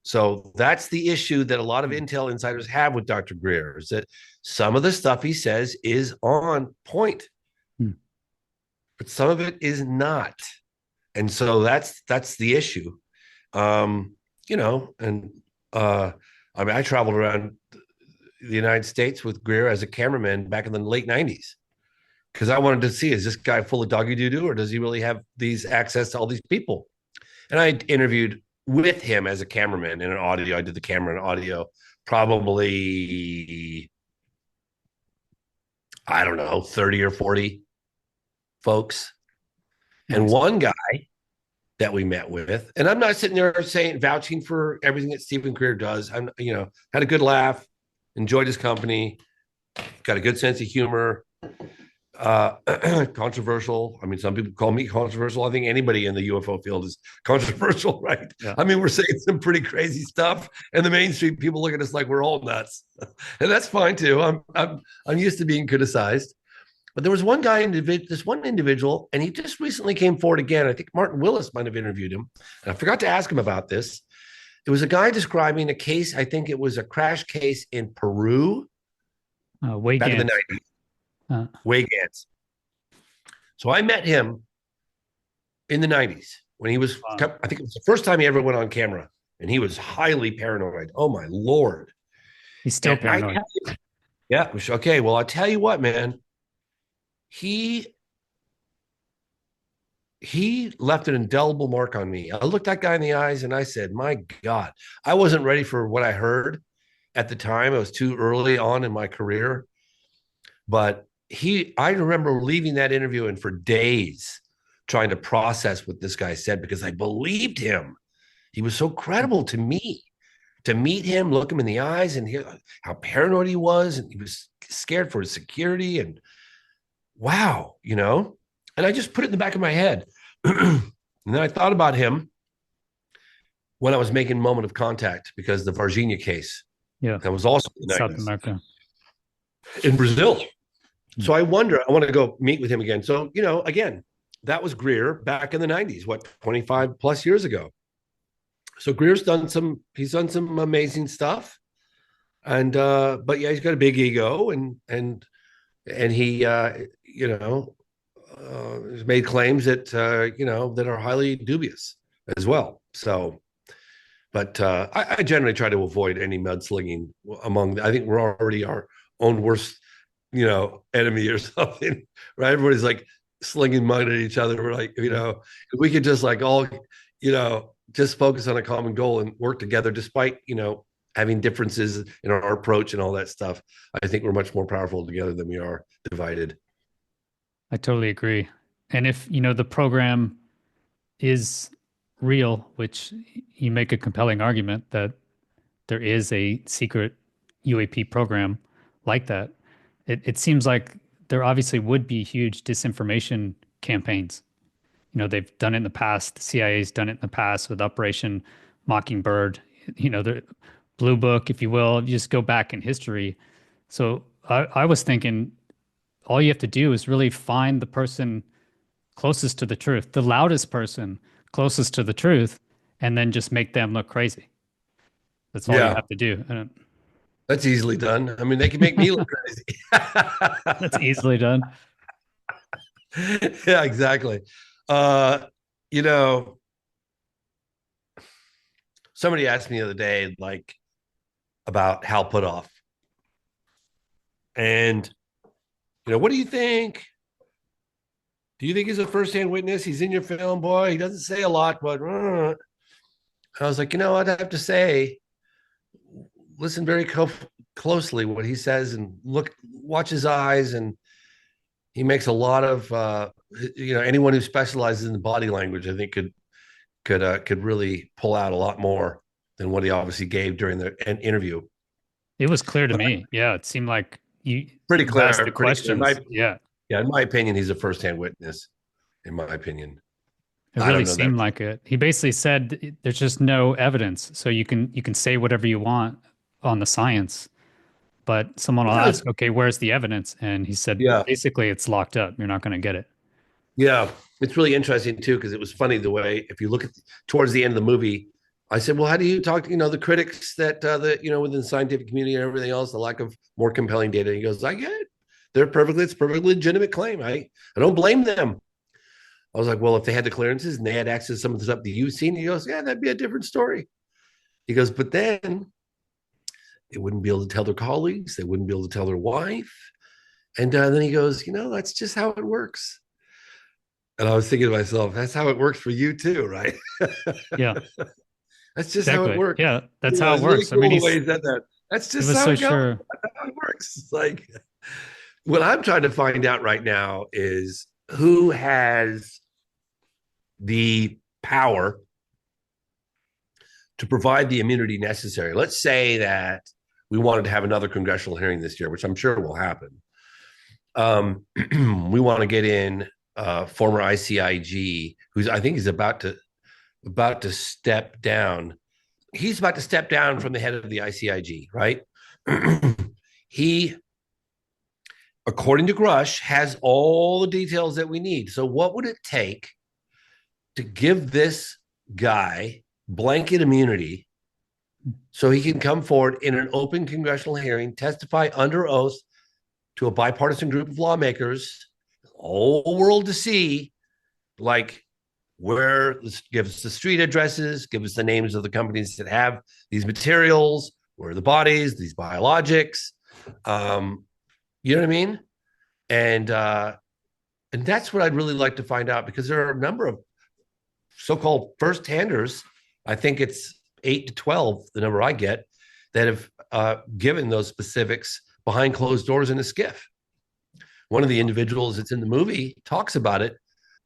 So that's the issue that a lot of Intel insiders have with Dr. Greer, is that some of the stuff he says is on point, but some of it is not. And so that's the issue. You know, and I mean, I traveled around the United States with Greer as a cameraman back in the late 90s because I wanted to see, is this guy full of doggy doo-doo, or does he really have these access to all these people? And I interviewed with him as a cameraman in an audio. I did the camera and audio probably, I don't know, 30 or 40 folks. Nice. And one guy that we met with, and I'm not sitting there saying, vouching for everything that Stephen Greer does. I'm, you know, had a good laugh, enjoyed his company, got a good sense of humor. Controversial. I mean, some people call me controversial. I think anybody in the UFO field is controversial, right? Yeah. I mean, we're saying some pretty crazy stuff, and the mainstream people look at us like we're all nuts, and that's fine too. I'm used to being criticized. But there was one guy, this one individual, and he just recently came forward again. I think Martin Willis might have interviewed him, and I forgot to ask him about this. It was a guy describing a case. I think it was a crash case in Peru, back in the 90s. Way Gantz. So I met him in the 90s when he was, I think it was the first time he ever went on camera, and he was highly paranoid. Oh my Lord.
He's still paranoid.
Yeah. Okay. Well, I'll tell you what, man, he left an indelible mark on me. I looked that guy in the eyes and I said, my God, I wasn't ready for what I heard at the time. It was too early on in my career, but I remember leaving that interview and for days trying to process what this guy said, because I believed him. He was so credible to me. To meet him, look him in the eyes and hear how paranoid he was, and he was scared for his security, and wow, you know, and I just put it in the back of my head. And then I thought about him when I was making Moment of Contact, because the Varginha case, that was also in
South America,
in Brazil. So I want to go meet with him again. So, you know, again, that was Greer back in the 90s, 25 plus years ago. So Greer's done some amazing stuff. And, but yeah, he's got a big ego, and he, you know, has made claims that, you know, that are highly dubious as well. So, but I generally try to avoid any mudslinging I think we're already our own worst, you know, enemy or something, right? Everybody's like slinging mud at each other. We're like, you know, if we could just like all, you know, just focus on a common goal and work together, despite, you know, having differences in our approach and all that stuff. I think we're much more powerful together than we are divided.
I totally agree. And if, you know, the program is real, which you make a compelling argument that there is a secret UAP program like that, it seems like there obviously would be huge disinformation campaigns. You know, they've done it in the past. The CIA's done it in the past with Operation Mockingbird, you know, the Blue Book, if you will. You just go back in history. So I was thinking all you have to do is really find the person closest to the truth, the loudest person closest to the truth, and then just make them look crazy. That's all you have to do.
That's easily done. I mean, they can make me look crazy.
That's easily done.
Yeah, exactly. You know, somebody asked me the other day, like, about Hal Puthoff. And, you know, what do you think? Do you think he's a first-hand witness? He's in your film, boy. He doesn't say a lot, but I was like, you know, I'd have to say, listen very closely what he says, and watch his eyes, and he makes a lot of you know, anyone who specializes in the body language, I think could really pull out a lot more than what he obviously gave during the interview.
It was clear to me. Yeah, it seemed like you
pretty clear.
Asked the questions.
Yeah, in my opinion, he's a first-hand witness. In my opinion.
It
I
really
don't know that.
seemed like it. He basically said there's just no evidence, so you can say whatever you want on the science, but someone will
Yeah,
ask, okay, where's the evidence? And he said
yeah,
basically it's locked up. You're not going to get it.
yeah. It's really interesting too because it was funny the way if you look at towards the end of the movie, I said, "Well, how do you talk? The critics that within the scientific community and everything else, the lack of more compelling data." And he goes, "I get it. It's perfectly legitimate claim. I don't blame them." I was like, "Well, if they had the clearances and they had access to some of the stuff that you've seen," he goes, "Yeah, that'd be a different story." He goes, "But then they wouldn't be able to tell their colleagues, they wouldn't be able to tell their wife." And then he goes, "That's just how it works." And I was thinking to myself, that's how it works for you too, right?
Yeah,
That's just how it
exactly.
works.
Yeah, that's how it
It's really
works. I mean,
cool the way he said that. That's
he
just
was
how
so
it goes.
sure.
That's how it works. It's like what I'm trying to find out right now is who has the power to provide the immunity necessary. Let's say that we wanted to have another congressional hearing this year, which I'm sure will happen. We want to get in former ICIG, who's I think is about to step down. He's about to step down from the head of the ICIG, right? He, according to Grush, has all the details that we need. So, what would it take to give this guy blanket immunity so he can come forward in an open congressional hearing, testify under oath to a bipartisan group of lawmakers, whole world to see, like give us the street addresses, give us the names of the companies that have these materials, where are the bodies, these biologics, um, you know what I mean? And that's what I'd really like to find out because there are a number of so-called first-handers. I think it's 8 to 12, the number I get, that have given those specifics behind closed doors in a skiff. One of the individuals that's in the movie talks about it.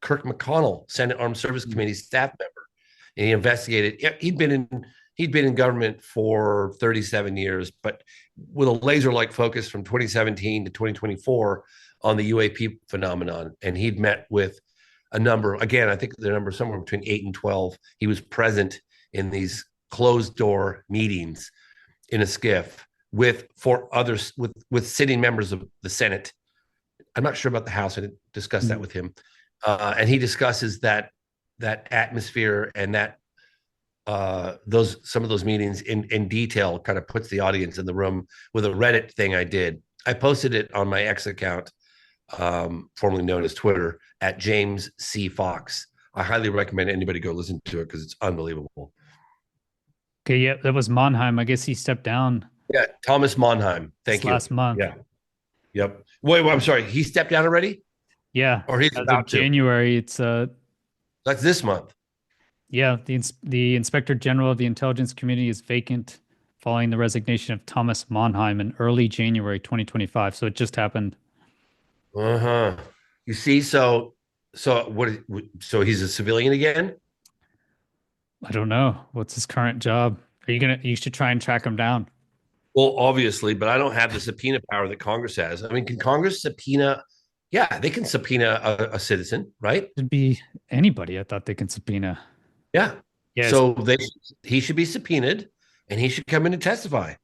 Kirk McConnell, Senate Armed Service Committee staff member, and he investigated. He'd been in government for 37 years, but with a laser-like focus from 2017 to 2024 on the UAP phenomenon. And he'd met with a number. Again, I think the number is somewhere between 8 and 12. He was present in these closed-door meetings in a skiff with for others with sitting members of the Senate. I'm not sure about the House. I didn't discuss that with him. And he discusses that atmosphere and that some of those meetings in detail. Kind of puts the audience in the room with a Reddit thing I did. I posted it on my X account, formerly known as Twitter, at James C. Fox. I highly recommend anybody go listen to it because it's unbelievable.
Okay, yeah, that was Monheim. I guess he stepped down
Yeah, Thomas Monheim.
this
Thank you.
last month.
Yeah. Yep. Wait, I'm sorry. He stepped down already,
Yeah,
or he's
as of
about to?
January, it's
That's this month.
yeah, the Inspector General of the Intelligence Community is vacant following the resignation of Thomas Monheim in early January 2025. So it just happened.
Uh huh. You see, so what? So he's a civilian again.
I don't know. What's his current job? You should try and track him down.
Well, obviously, but I don't have the subpoena power that Congress has. I mean, can Congress subpoena? Yeah, they can subpoena a citizen, right?
It'd be anybody I thought they can subpoena.
Yeah.
Yes.
So he should be subpoenaed and he should come in and testify.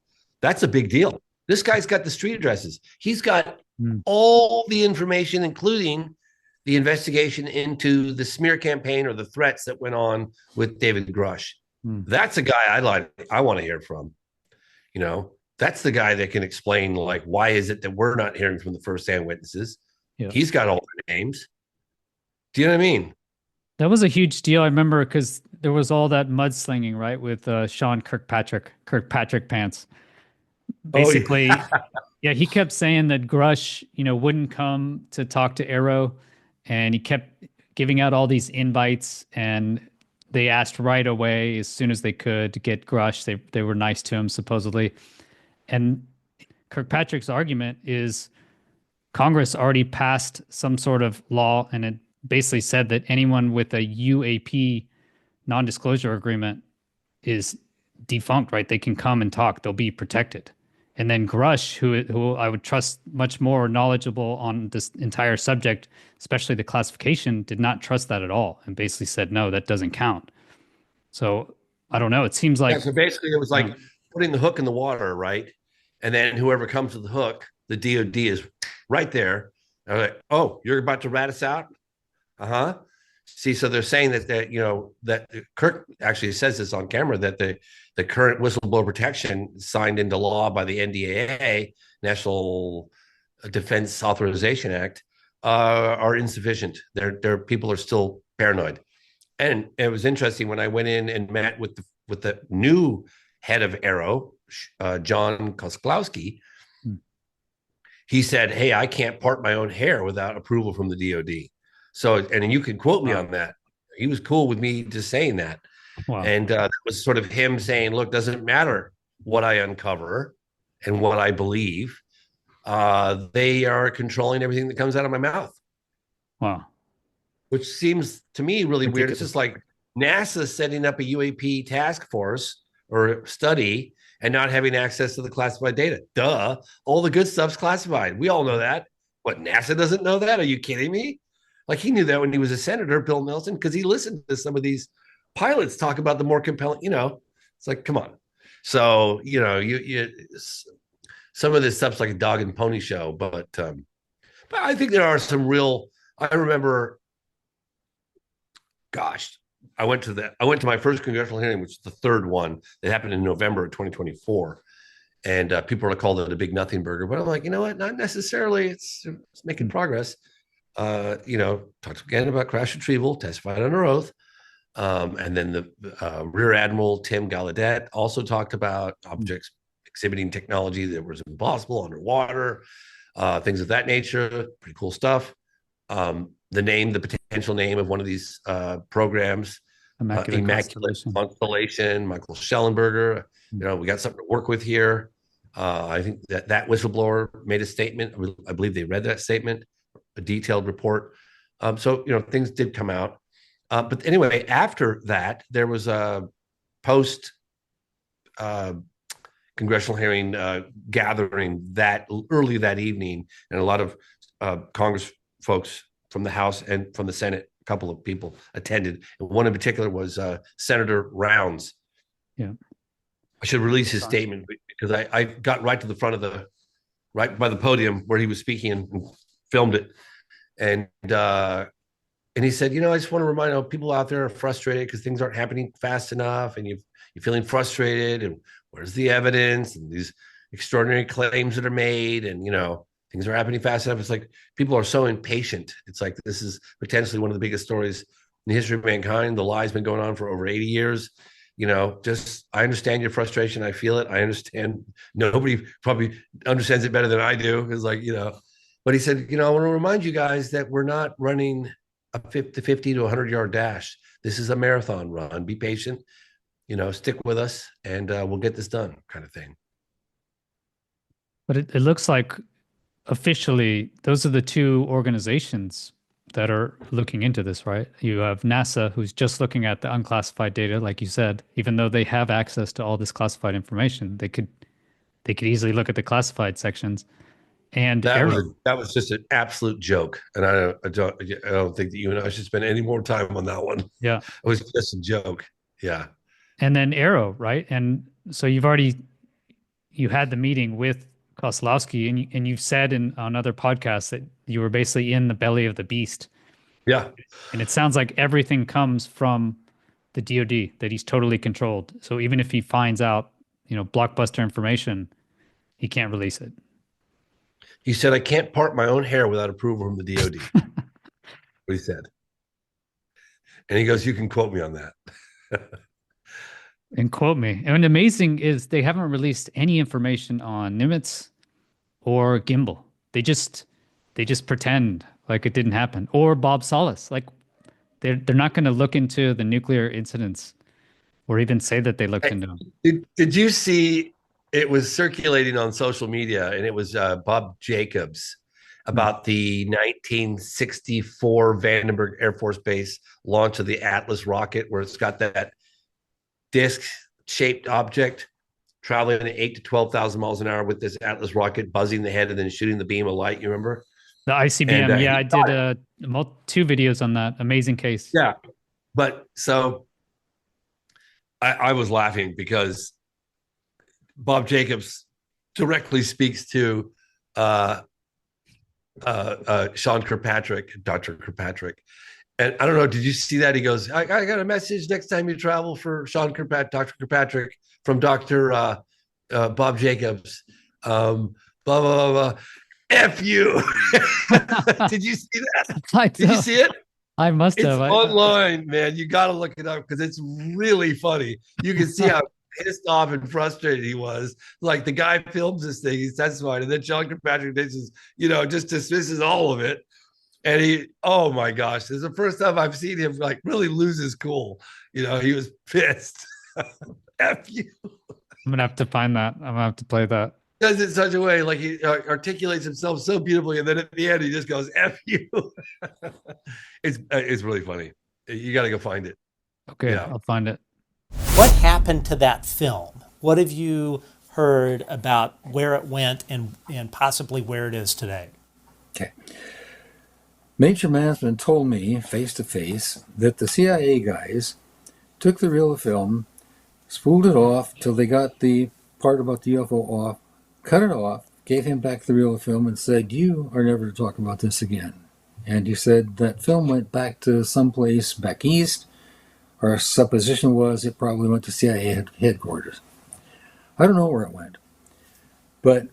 That's a big deal. This guy's got the street addresses. He's got
Mm,
all the information, including the investigation into the smear campaign or the threats that went on with David Grush.
mm.
That's a guy I want to hear from. You know, that's the guy that can explain like why is it that we're not hearing from the firsthand witnesses.
Yeah.
He's got all their names. Do you know what I mean?
That was a huge deal. I remember because there was all that mudslinging, right, with Sean Kirkpatrick pants.
Oh
Basically, yeah, he kept saying that Grush, wouldn't come to talk to Arrow, and he kept giving out all these invites, and they asked right away as soon as they could to get Grush. They were nice to him supposedly, and Kirkpatrick's argument is Congress already passed some sort of law, and it basically said that anyone with a UAP non-disclosure agreement is defunct, right? They can come and talk; they'll be protected. And then Grush, who I would trust much more knowledgeable on this entire subject, especially the classification, did not trust that at all and basically said, no, that doesn't count. So I don't know. It seems
Yeah,
like,
so basically it was
you know,
like putting the hook in the water, right? And then whoever comes to the hook, the DOD is right there. They're like, oh, you're about to rat us out? Uh-huh. See, so they're saying that that Kirk actually says this on camera, that the current whistleblower protection signed into law by the NDAA, National Defense Authorization Act, are insufficient. Their people are still paranoid. And it was interesting when I went in and met with the new head of AARO, John Kosklowski.
hmm,
He said, "Hey, I can't part my own hair without approval from the DoD." So, and you can quote me
wow,
on that. He was cool with me just saying that,
wow,
and that was sort of him saying, "Look, doesn't matter what I uncover and what I believe. They are controlling everything that comes out of my mouth."
wow,
Which seems to me really weird. It's just
ridiculous.
like NASA setting up a UAP task force or study and not having access to the classified data. Duh. All the good stuff's classified. We all know that. What, NASA doesn't know that? Are you kidding me? Like he knew that when he was a senator, Bill Nelson, because he listened to some of these pilots talk about the more compelling, it's like, come on. So, some of this stuff's like a dog and pony show, but I think there are some real, I remember, gosh, I went to my first congressional hearing, which is the third one that happened in November of 2024. And people are called it a big nothing burger, but I'm like, you know what? Not necessarily. It's making progress. Talked again about crash retrieval, testified under oath. And then the Rear Admiral Tim Gallaudet also talked about objects exhibiting technology that was impossible underwater, things of that nature. Pretty cool stuff. The potential name of one of these programs,
Immaculate
Immaculate
Constellation.
Constellation, Michael Schellenberger.
Hmm.
We got something to work with here. I think that whistleblower made a statement. I believe they read that statement, a detailed report. So things did come out. But anyway, after that, there was a post congressional hearing gathering that early that evening, and a lot of Congress folks from the House and from the Senate, a couple of people attended. And one in particular was Senator Rounds.
Yeah.
I should release his statement because I got right to the front of right by the podium where he was speaking and filmed it. And he said, I just want to remind people out there are frustrated because things aren't happening fast enough, and you're feeling frustrated, and where's the evidence and these extraordinary claims that are made, and things are happening fast enough. It's like people are so impatient. It's like this is potentially one of the biggest stories in the history of mankind. The lie's been going on for over 80 years. Just I understand your frustration. I feel it. I understand. Nobody probably understands it better than I do. It's like, but he said, I want to remind you guys that we're not running a 50 to 100-yard dash. This is a marathon run. Be patient, stick with us, and we'll get this done, kind of thing.
But it looks like officially those are the two organizations that are looking into this, right? You have NASA, who's just looking at the unclassified data, like you said, even though they have access to all this classified information, they could easily look at the classified sections. And AARO.
That was just an absolute joke, and I don't think that you and I should spend any more time on that one. It
Yeah.
was just a joke. Yeah.
And then AARO, right? And so you had the meeting with Kozlowski, and you've said on other podcasts that you were basically in the belly of the beast.
Yeah.
And it sounds like everything comes from the DoD, that he's totally controlled. So even if he finds out, blockbuster information, he can't release it.
He said, I can't part my own hair without approval from the DOD. What he said. And he goes, you can quote me on that.
And quote me. And amazing is they haven't released any information on Nimitz or Gimbal. They just pretend like it didn't happen. Or Bob Solis. Like they're not going to look into the nuclear incidents or even say that they looked into them.
Did you see it was circulating on social media, and it was Bob Jacobs about the 1964 Vandenberg Air Force Base launch of the Atlas rocket, where it's got that disc shaped object traveling at 8 to 12,000 miles an hour with this Atlas rocket, buzzing the head and then shooting the beam of light. You remember?
The
And
ICBM. Yeah, I did two videos on that. Amazing case.
yeah, but so I was laughing because Bob Jacobs directly speaks to uh, Sean Kirkpatrick, Dr. Kirkpatrick. And I don't know, did you see that? He goes, I got a message next time you travel for Sean Kirkpatrick, Dr. Kirkpatrick from Dr. Bob Jacobs. Blah, blah, blah, blah. F you. Did you see that? Did you see it?
I must
It's
have.
online, man. You got to look it up because it's really funny. You can see how pissed off and frustrated he was. Like the guy films this thing, he's satisfied, and then Sean Kirkpatrick just dismisses all of it. And oh my gosh, this is the first time I've seen him like really lose his cool. He was pissed. F you.
I'm gonna have to find that. I'm gonna have to play that.
Does it in such a way like he articulates himself so beautifully, and then at the end he just goes F you. It's really funny. You got to go find it.
Okay, yeah. I'll find it.
What happened to that film? What have you heard about where it went and possibly where it is today?
Okay. Major management told me face to face that the CIA guys took the reel of film, spooled it off till they got the part about the UFO off, cut it off, gave him back the reel of film and said, "You are never to talk about this again." And he said that film went back to someplace back east. Our supposition was it probably went to CIA headquarters. I don't know where it went. But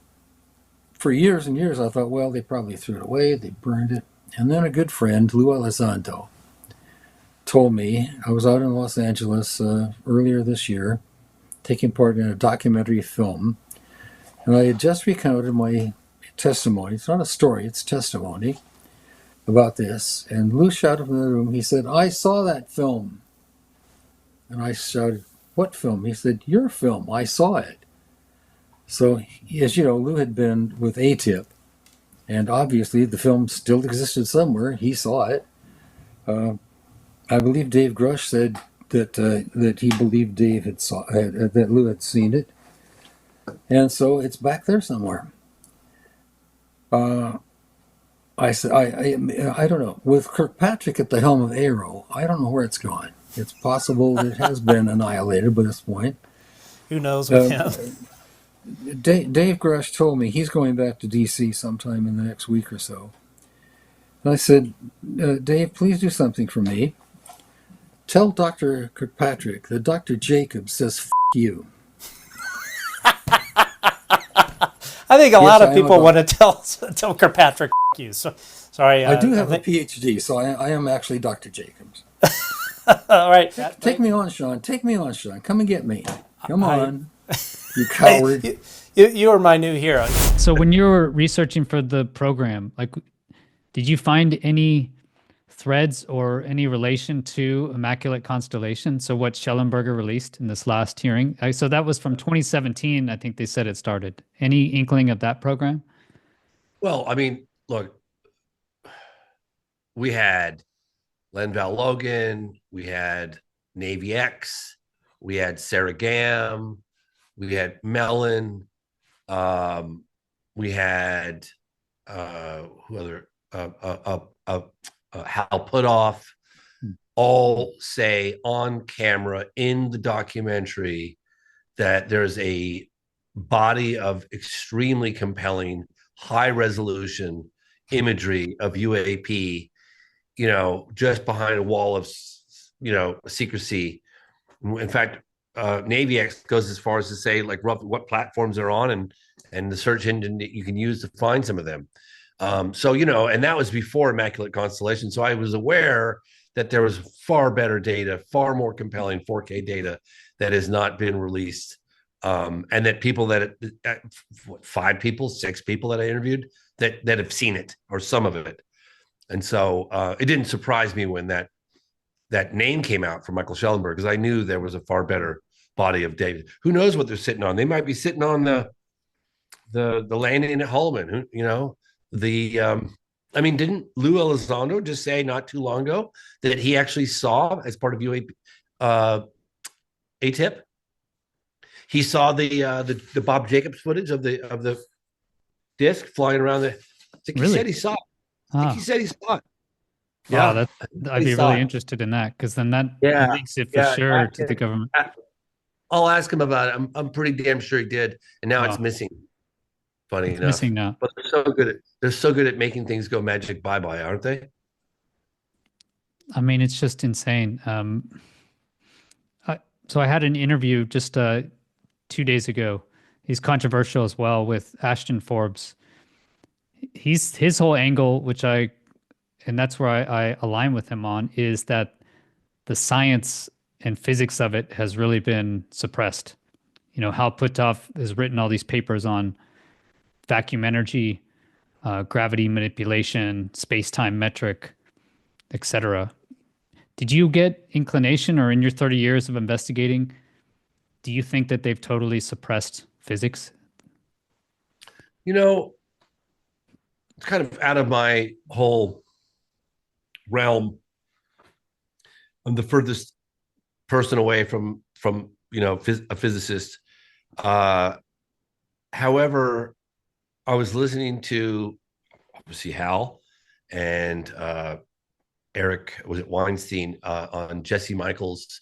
for years and years I thought, well, they probably threw it away, they burned it. And then a good friend, Lou Elizondo, told me, I was out in Los Angeles earlier this year, taking part in a documentary film, and I had just recounted my testimony. It's not a story, it's testimony about this. And Lou shouted from the room, he said, "I saw that film." And I shouted, "What film?" He said, "Your film, I saw it." So, as you know, Lou had been with ATIP, and obviously the film still existed somewhere. He saw it. I believe Dave Grush said that he believed that Lou had seen it, and so it's back there somewhere. I said, I don't know. With Kirkpatrick at the helm of AARO, I don't know where it's gone. It's possible that it has been annihilated by this point.
Who knows with him?
Dave Grush told me he's going back to D.C. sometime in the next week or so. And I said, "Dave, please do something for me. Tell Dr. Kirkpatrick that Dr. Jacobs says F you."
I think a lot of people want to tell Kirkpatrick F you. So, sorry.
I do have a PhD, so I am actually Dr. Jacobs.
All right.
Take me on, Sean. Take me on, Sean. Come and get me. Come on. You coward.
You are my new hero.
So when you were researching for the program, like, did you find any threads or any relation to Immaculate Constellation? So what Schellenberger released in this last hearing? So that was from 2017. I think they said it started. Any inkling of that program?
Well, I mean, look, we had Len Val Logan, we had Navy X, we had Sarah Gam, we had Mellon, we had who other Hal Puthoff, all say on camera in the documentary that there's a body of extremely compelling, high resolution imagery of UAP, just behind a wall of, secrecy. In fact, Navy X goes as far as to say like roughly what platforms they're on and the search engine that you can use to find some of them. So, and that was before Immaculate Constellation. So I was aware that there was far better data, far more compelling 4K data that has not been released. And that people that, 5 people, 6 people that I interviewed that have seen it or some of it. And so it didn't surprise me when that name came out from Michael Schellenberg, because I knew there was a far better body of data. Who knows what they're sitting on? They might be sitting on the landing at Holloman, didn't Lou Elizondo just say not too long ago that he actually saw, as part of UAP ATIP, he saw the Bob Jacobs footage of the disc flying around the. I think he
Really?
said he saw it. I think he
Ah,
said he saw it.
wow,
Yeah,
I'd
he
be
saw
really
it.
interested in that because then that
Yeah,
links it for
yeah.
sure to the government.
I'll ask him about it. I'm pretty damn sure he did, and now it's
Oh,
missing. Funny
it's
enough,
missing now.
but they're so good at making things go magic bye bye, aren't they?
I mean, it's just insane. So I had an interview just 2 days ago. He's controversial as well with Ashton Forbes. His whole angle, and that's where I align with him on, is that the science and physics of it has really been suppressed. Hal Puthoff has written all these papers on vacuum energy, gravity manipulation, space-time metric, etc. Did you get inclination, or in your 30 years of investigating, do you think that they've totally suppressed physics?
You know, it's kind of out of my whole realm. I'm the furthest person away from a physicist. Uh, However, I was listening to obviously Hal and Eric, was it Weinstein, on Jesse Michaels'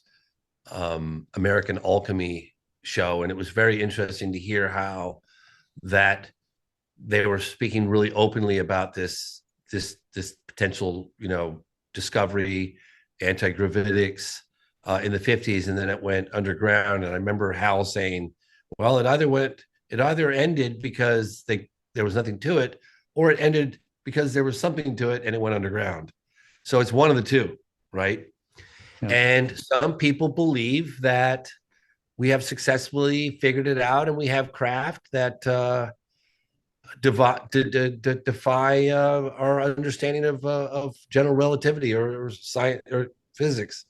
American Alchemy show, and it was very interesting to hear how that they were speaking really openly about this potential discovery, anti-gravitics, in the 50s, and then it went underground. And I remember Hal saying, well, it either ended because there was nothing to it, or it ended because there was something to it and it went underground. So it's one of the two, right?
Yeah.
And some people believe that we have successfully figured it out, and we have craft that defy our understanding of general relativity or science or physics.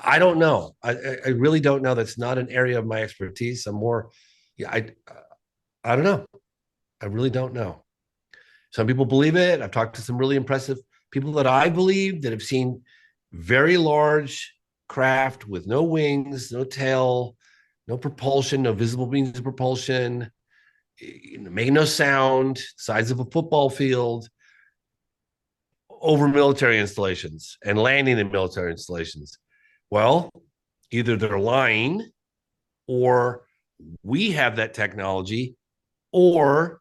I don't know. I really don't know. That's not an area of my expertise. I'm more, yeah, I don't know. I really don't know. Some people believe it. I've talked to some really impressive people that I believe that have seen very large craft with no wings, no tail, no propulsion, no visible means of propulsion, making no sound, size of a football field, over military installations and landing in military installations. Well, either they're lying, or we have that technology, or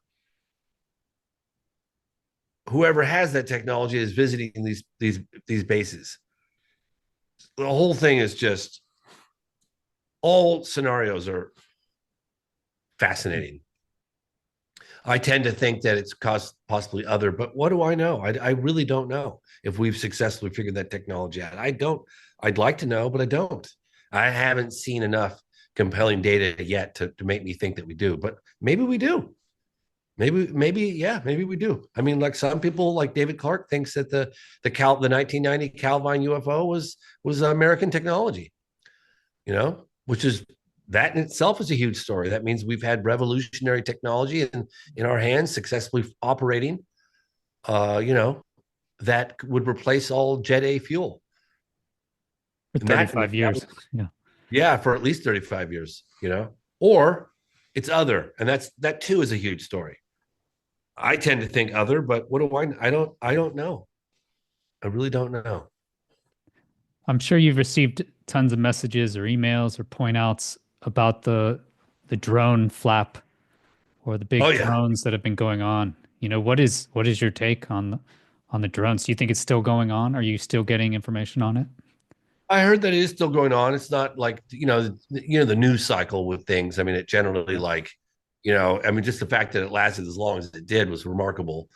whoever has that technology is visiting these bases. The whole thing is just, all scenarios are fascinating. I tend to think that it's possibly other, but what do I know? I really don't know if we've successfully figured that technology out. I don't. I'd like to know, but I don't. I haven't seen enough compelling data yet to make me think that we do, but maybe we do. Yeah, maybe we do. I mean, like some people, like David Clark, thinks that the 1990 Calvine UFO was American technology, which is, that in itself is a huge story. That means we've had revolutionary technology in our hands, successfully operating, that would replace all Jet A fuel.
For 35 years. Yeah.
Yeah, for at least 35 years, or it's other. And that too is a huge story. I tend to think other, but what do I don't know. I really don't know.
I'm sure you've received tons of messages or emails or point outs about the drone flap or the
Oh
big
yeah.
drones that have been going on. What is your take on the drones? Do you think it's still going on? Are you still getting information on it?
I heard that it is still going on. It's not like, the news cycle with things. I mean, it generally just the fact that it lasted as long as it did was remarkable.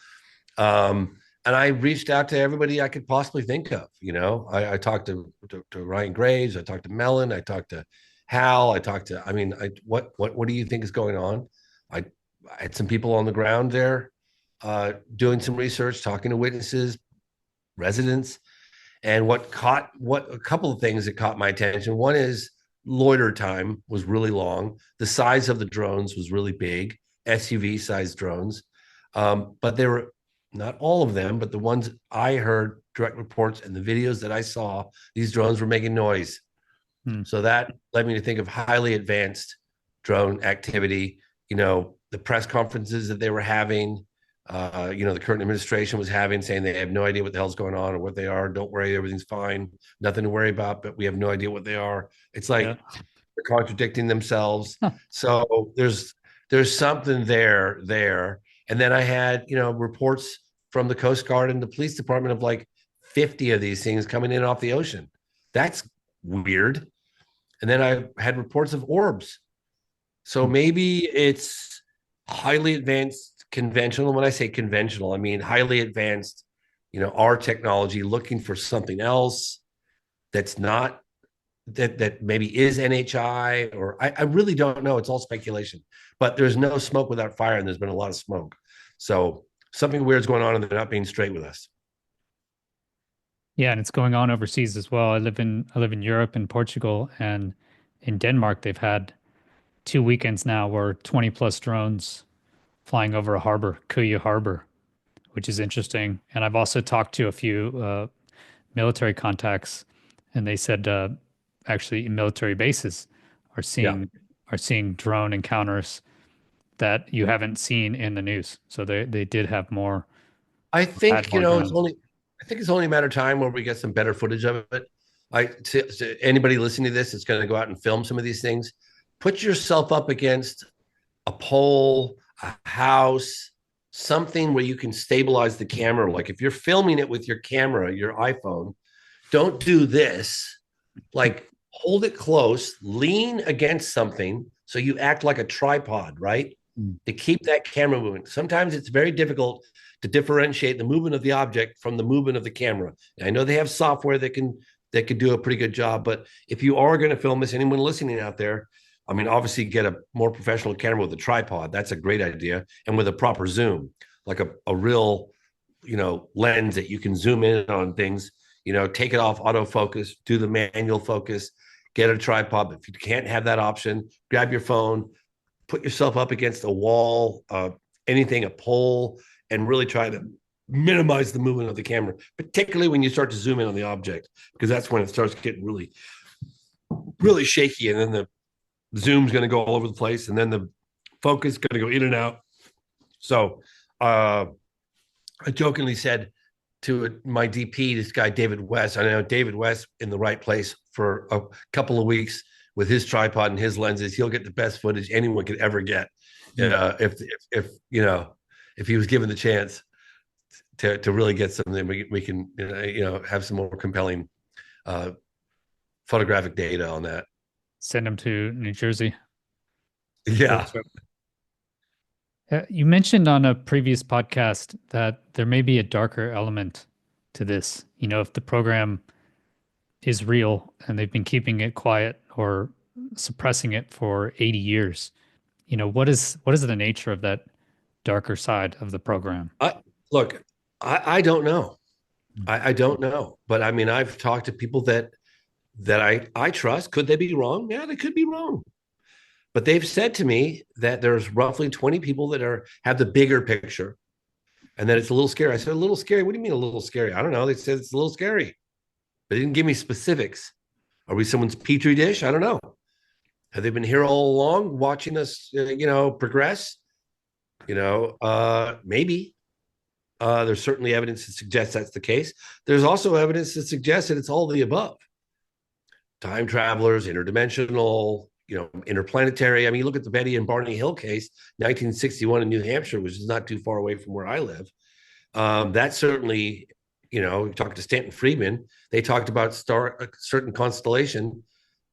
And I reached out to everybody I could possibly think of. I talked to Ryan Graves. I talked to Mellon. I talked to Hal. What do you think is going on? I had some people on the ground there, doing some research, talking to witnesses, residents. And what a couple of things that caught my attention. One is loiter time was really long. The size of the drones was really big, SUV sized drones. But they were not all of them, but the ones I heard direct reports and the videos that I saw, these drones were making noise. So that led me to think of highly advanced drone activity. The press conferences that they were having, the current administration was having, saying they have no idea what the hell's going on or what they are. Don't worry, everything's fine, nothing to worry about, but we have no idea what they are. It's like they're contradicting themselves. So there's something there. And then I had, reports from the Coast Guard and the police department of like 50 of these things coming in off the ocean. That's weird. And then I had reports of orbs. So maybe it's highly advanced conventional. When I say conventional, I mean highly advanced, our technology looking for something else that's not that maybe is NHI, or I really don't know. It's all speculation, but there's no smoke without fire, and there's been a lot of smoke. So something weird's going on, and they're not being straight with us.
Yeah, and it's going on overseas as well. I live in Europe and Portugal, and in Denmark they've had 2 weekends now where 20 plus drones flying over a harbor, Kuya Harbor, which is interesting. And I've also talked to a few military contacts, and they said actually military bases are seeing drone encounters that you haven't seen in the news. So they did have more.
I think
drones.
it's only a matter of time where we get some better footage of it. To anybody listening to this, it's going to go out and film some of these things. Put yourself up against a pole, a house, something where you can stabilize the camera. Like if you're filming it with your camera, your iPhone, don't do this. Like hold it close, lean against something so you act like a tripod, right? To keep that camera moving. Sometimes it's very difficult to differentiate the movement of the object from the movement of the camera. And I know they have software that can do a pretty good job, but if you are going to film this, anyone listening out there, I mean, obviously get a more professional camera with a tripod. That's a great idea. And with a proper zoom, like a real, lens that you can zoom in on things, take it off autofocus, do the manual focus, get a tripod. If you can't have that option, grab your phone, put yourself up against a wall, anything, a pole, and really try to minimize the movement of the camera, particularly when you start to zoom in on the object, because that's when it starts getting really, really shaky. And then the zoom's going to go all over the place, and then the focus is going to go in and out. So I jokingly said to my DP, this guy, David West, I know David West in the right place for a couple of weeks with his tripod and his lenses, he'll get the best footage anyone could ever get. If he was given the chance to really get something, we can, have some more compelling photographic data on that.
Send them to New Jersey.
Yeah.
You mentioned on a previous podcast that there may be a darker element to this. If the program is real and they've been keeping it quiet or suppressing it for 80 years, what is the nature of that darker side of the program?
I don't know. I don't know. But I mean, I've talked to people that I trust. Could they be wrong? Yeah, they could be wrong. But they've said to me that there's roughly 20 people that have the bigger picture, and that it's a little scary. I said, a little scary? What do you mean a little scary? I don't know. They said it's a little scary. They didn't give me specifics. Are we someone's petri dish? I don't know. Have they been here all along watching us, progress? Maybe. There's certainly evidence that suggests that's the case. There's also evidence that suggests that it's all of the above. Time travelers, interdimensional, interplanetary. I mean, you look at the Betty and Barney Hill case, 1961 in New Hampshire, which is not too far away from where I live. That certainly, we talked to Stanton Friedman. They talked about a certain constellation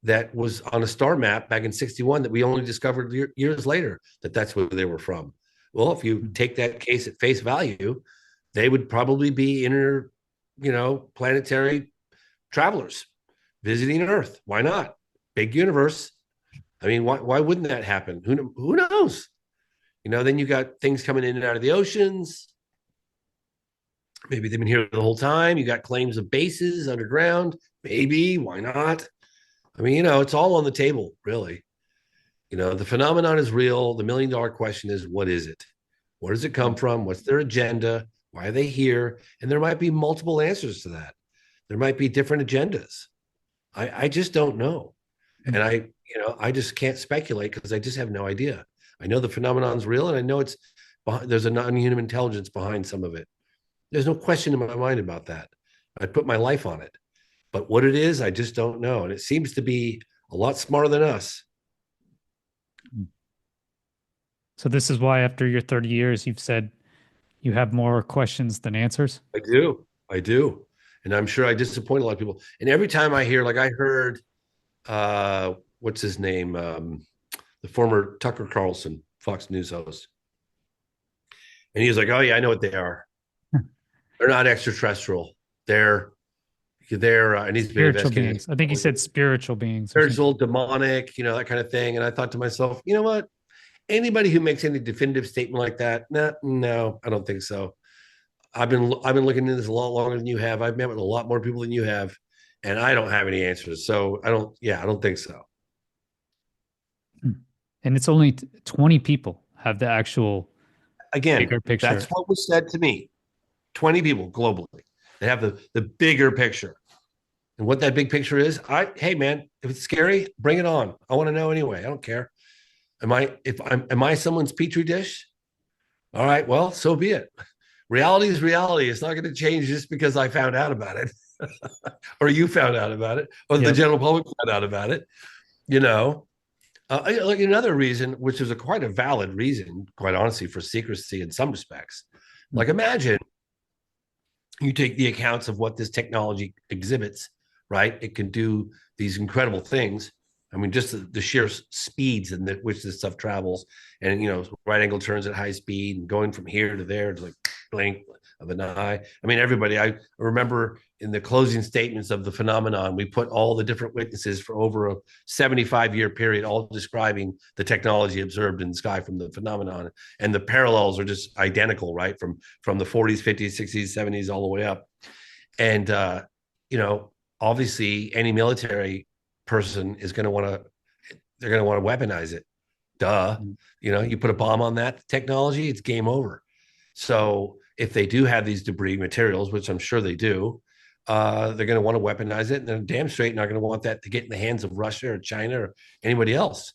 that was on a star map back in 61 that we only discovered years later that's where they were from. Well, if you take that case at face value, they would probably be planetary travelers visiting Earth. Why not? Big universe. I mean, why wouldn't that happen? Who knows? Then you got things coming in and out of the oceans. Maybe they've been here the whole time. You got claims of bases underground. Maybe. Why not? I mean, it's all on the table, really. The phenomenon is real. The $1 million question is, what is it? Where does it come from? What's their agenda? Why are they here? And there might be multiple answers to that. There might be different agendas. I just don't know. And I just can't speculate because I just have no idea. I know the phenomenon's real, and I know there's a non-human intelligence behind some of it. There's no question in my mind about that. I'd put my life on it. But what it is, I just don't know. And it seems to be a lot smarter than us.
So this is why after your 30 years, you've said you have more questions than answers?
I do. I do. And I'm sure I disappoint a lot of people. And every time I hear, like I heard, what's his name? The former Tucker Carlson, Fox News host. And he was like, oh, yeah, I know what they are. They're not extraterrestrial. They're, and he's been
Spiritual
investigating
beings. I think he said spiritual beings.
spiritual, demonic, that kind of thing. And I thought to myself, you know what? Anybody who makes any definitive statement like that, no, I don't think so. I've been looking into this a lot longer than you have. I've met with a lot more people than you have, and I don't have any answers. So I don't think so.
And it's only 20 people have the actual bigger picture.
That's what was said to me. 20 people globally. They have the bigger picture. And what that big picture is, hey man, if it's scary, bring it on. I want to know anyway. I don't care. Am I someone's petri dish? All right, well, so be it. Reality is reality. It's not going to change just because I found out about it, or you found out about it, or the general public found out about it. Like another reason, which is quite a valid reason, quite honestly, for secrecy in some respects. Like imagine you take the accounts of what this technology exhibits, right? It can do these incredible things. I mean, just the sheer speeds in which this stuff travels, and right angle turns at high speed, and going from here to there to like blink of an eye. I mean, everybody. I remember in the closing statements of the phenomenon, we put all the different witnesses for over a 75-year period, all describing the technology observed in the sky from the phenomenon, and the parallels are just identical, right? From the 40s, 50s, 60s, 70s, all the way up, and obviously, any military person is going to want to they're going to want to weaponize it. Duh. You put a bomb on that technology, it's game over. So if they do have these debris materials, which I'm sure they do, they're going to want to weaponize it, and they're damn straight not going to want that to get in the hands of Russia or China or anybody else.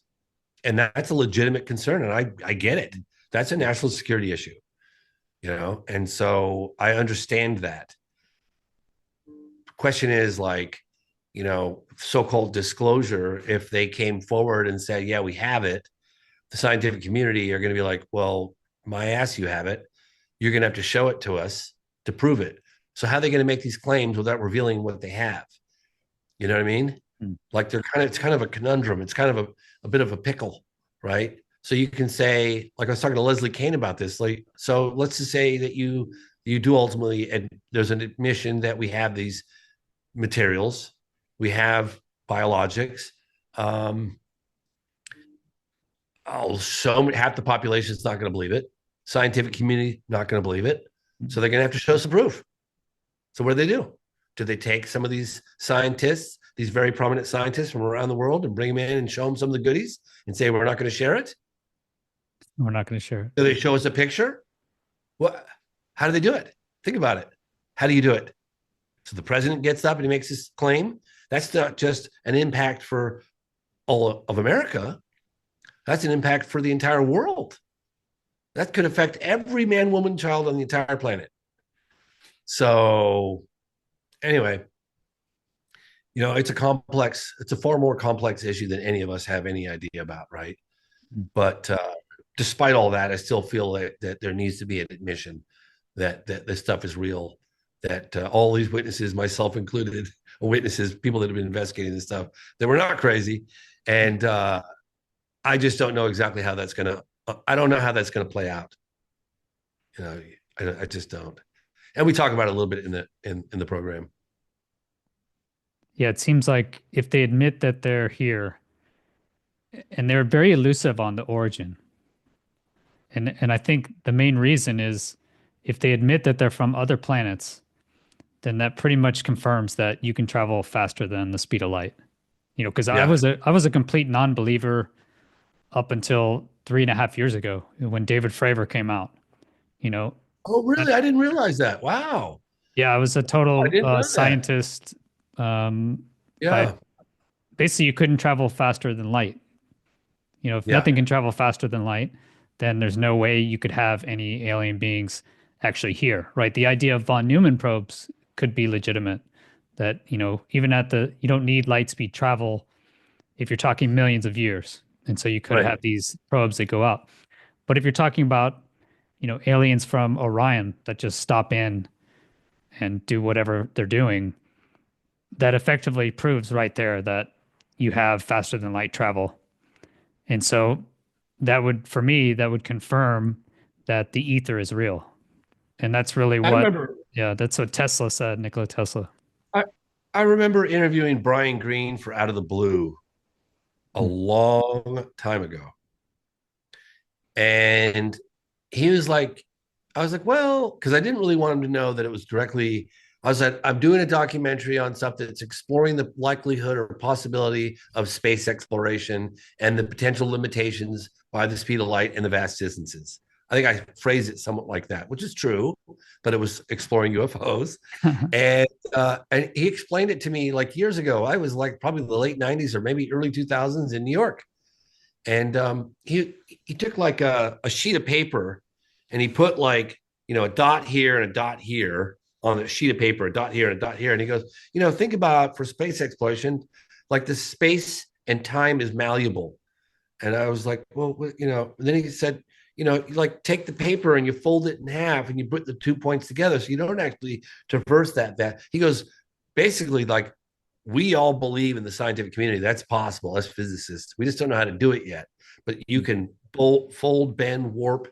And that's a legitimate concern, and I get it. That's a national security issue, and so I understand that. Question is like, so-called disclosure. If they came forward and said, yeah, we have it, the scientific community are going to be like, well, my ass, you have it. You're going to have to show it to us to prove it. So how are they going to make these claims without revealing what they have? You know what I mean? Like it's kind of a conundrum. It's kind of a bit of a pickle, right? So you can say, like I was talking to Leslie Kane about this, like, so let's just say that you do ultimately, and there's an admission that we have these materials, we have biologics. Half the population is not going to believe it. Scientific community not going to believe it. So they're going to have to show some proof. So what do? Do they take some of these scientists, these very prominent scientists from around the world, and bring them in and show them some of the goodies and say, we're not going to share it?
We're not going to share it.
Do they show us a picture? What? How do they do it? Think about it. How do you do it? So the president gets up and he makes this claim. That's not just an impact for all of America. That's an impact for the entire world. That could affect every man, woman, child on the entire planet. So anyway, it's a far more complex issue than any of us have any idea about, right? But despite all that, I still feel that there needs to be an admission that this stuff is real, that all these witnesses, myself included, people that have been investigating this stuff, that we're not crazy. And I just don't know exactly how that's going to, I don't know how that's going to play out. I just don't. And we talk about it a little bit in the program.
Yeah, it seems like if they admit that they're here, and they're very elusive on the origin. And I think the main reason is if they admit that they're from other planets, then that pretty much confirms that you can travel faster than the speed of light. Because I was a complete non-believer up until 3.5 years ago when David Fravor came out.
Oh, really? I didn't realize that. Wow.
Yeah, I was a total scientist.
Yeah.
basically you couldn't travel faster than light. You know, if
Yeah.
nothing can travel faster than light, then there's no way you could have any alien beings actually here, right? The idea of von Neumann probes could be legitimate. That, you know, even at you don't need light speed travel if you're talking millions of years. And so you could
Right.
have these probes that go up. But if you're talking about, you know, aliens from Orion that just stop in and do whatever they're doing, that effectively proves right there that you have faster than light travel. And so that would, for me, that would confirm that the ether is real. And that's really
I
what,
remember
yeah, that's what Tesla said, Nikola Tesla.
I, I remember interviewing Brian Greene for Out of the Blue a
Hmm.
long time ago. And he was like, I was like, well, because I didn't really want him to know that it was directly. I was like, I'm doing a documentary on stuff that's exploring the likelihood or possibility of space exploration and the potential limitations by the speed of light and the vast distances. I think I phrased it somewhat like that, which is true, but it was exploring UFOs. And he explained it to me like years ago. I was like probably the late 90s or maybe early 2000s in New York. And he took like a sheet of paper and he put like, you know, a dot here and a dot here on a sheet of paper, a dot here and a dot here. And he goes, you know, think about for space exploration, like the space and time is malleable. And I was like, well, you know, and then he said, you know, you like take the paper and you fold it in half and you put the 2 points together. So you don't actually traverse that. He goes, basically, like we all believe in the scientific community that's possible as physicists. We just don't know how to do it yet. But you can fold, bend, warp,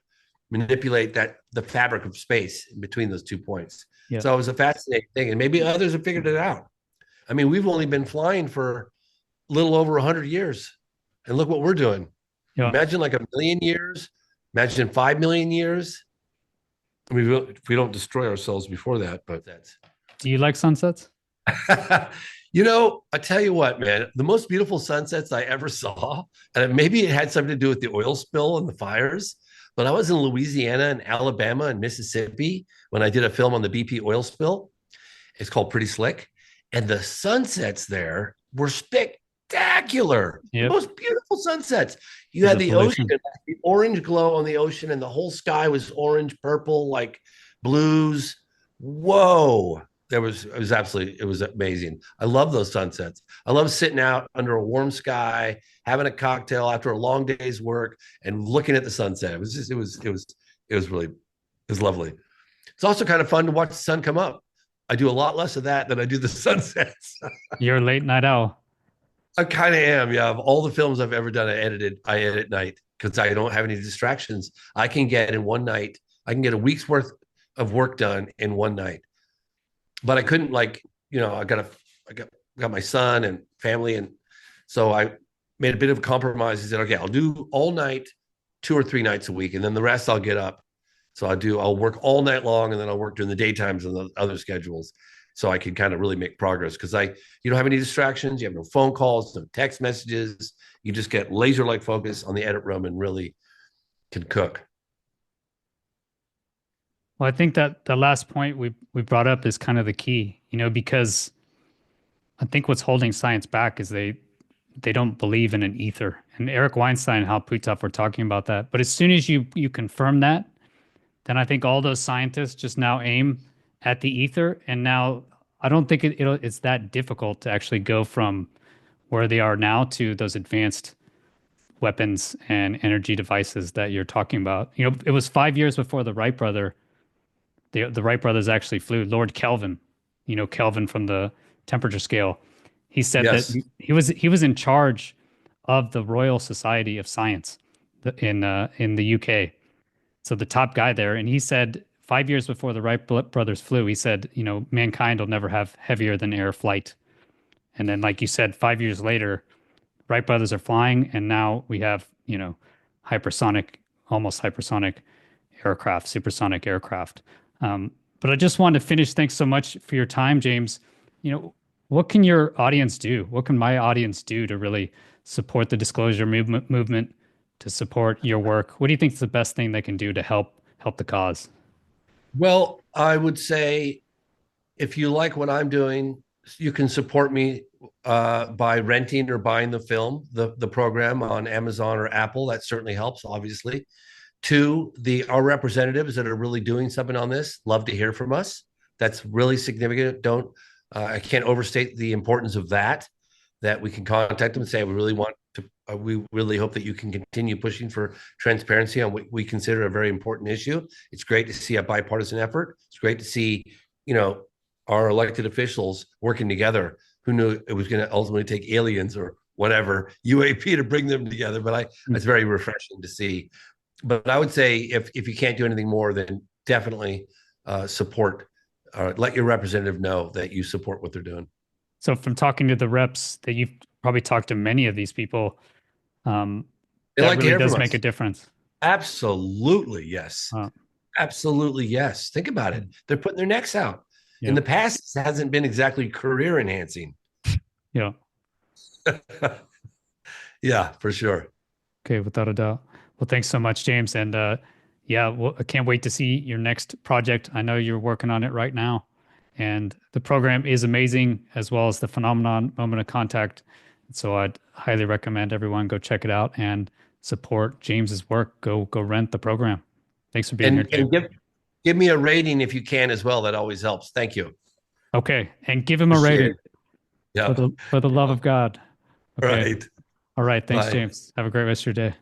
manipulate the fabric of space in between those 2 points.
Yeah.
So it was a fascinating thing, and maybe others have figured it out. I mean, we've only been flying for a little over 100 years, and look what we're doing.
Yeah.
Imagine like 1 million years. Imagine 5 million years. I mean, if we don't destroy ourselves before that, but that's.
Do you like sunsets?
You know, I tell you what, man, the most beautiful sunsets I ever saw, and maybe it had something to do with the oil spill and the fires, but I was in Louisiana and Alabama and Mississippi when I did a film on the BP oil spill. It's called Pretty Slick. And the sunsets there were spectacular.
Yep.
The most beautiful sunsets. You had the ocean, the orange glow on the ocean, and the whole sky was orange, purple, like blues. Whoa. It was amazing. I love those sunsets. I love sitting out under a warm sky, having a cocktail after a long day's work and looking at the sunset. It was lovely. It's also kind of fun to watch the sun come up. I do a lot less of that than I do the sunsets.
You're a late night owl.
I kind of am. Yeah. Of all the films I've ever done, I edit at night because I don't have any distractions. I can get a week's worth of work done in one night. But I couldn't I got my son and family. And so I made a bit of a compromise. He said, okay, I'll do all night, 2 or 3 nights a week. And then the rest I'll get up. So I'll work all night long and then I'll work during the daytimes and the other schedules. So I can kind of really make progress because you don't have any distractions. You have no phone calls, no text messages. You just get laser-like focus on the edit room and really can cook.
Well, I think that the last point we brought up is kind of the key, you know, because I think what's holding science back is they don't believe in an ether. And Eric Weinstein and Hal Puthoff were talking about that. But as soon as you confirm that, then I think all those scientists just now aim at the ether. And now I don't think it's that difficult to actually go from where they are now to those advanced weapons and energy devices that you're talking about. You know, it was 5 years before the Wright brothers actually flew. Lord Kelvin, you know, Kelvin from the temperature scale. He said
Yes.
that he was in charge of the Royal Society of Science in the UK. So the top guy there, and he said 5 years before the Wright brothers flew, he said, you know, mankind will never have heavier than air flight. And then, like you said, 5 years later, Wright brothers are flying, and now we have, you know, almost hypersonic aircraft, supersonic aircraft. But I just wanted to finish. Thanks so much for your time, James. You know, what can your audience do? What can my audience do to really support the disclosure movement, to support your work? What do you think is the best thing they can do to help the cause?
Well, I would say if you like what I'm doing, you can support me by renting or buying the film, the program on Amazon or Apple. That certainly helps, obviously. Two, our representatives that are really doing something on this, love to hear from us. That's really significant. Don't I can't overstate the importance of that. That we can contact them and say we really want to. We really hope that you can continue pushing for transparency on what we consider a very important issue. It's great to see a bipartisan effort. It's great to see, our elected officials working together. Who knew it was going to ultimately take aliens or whatever UAP to bring them together? But it's very refreshing to see. But I would say if you can't do anything more, then definitely support. Let your representative know that you support what they're doing.
So from talking to the reps, that you've probably talked to many of these people, that really does make a difference.
Absolutely, yes. Absolutely, yes. Think about it. They're putting their necks out. Yeah. In the past, it hasn't been exactly career enhancing.
Yeah.
Yeah, for sure.
Okay, without a doubt. Well, thanks so much, James. And I can't wait to see your next project. I know you're working on it right now. And the program is amazing, as well as the phenomenon Moment of Contact. So I'd highly recommend everyone go check it out and support James's work. Go rent the program. Thanks for being here, James.
And give me a rating if you can as well. That always helps. Thank you.
Okay, and give him a rating.
Yeah.
For the love of God. Okay.
Right.
All right. Thanks, Bye. James. Have a great rest of your day.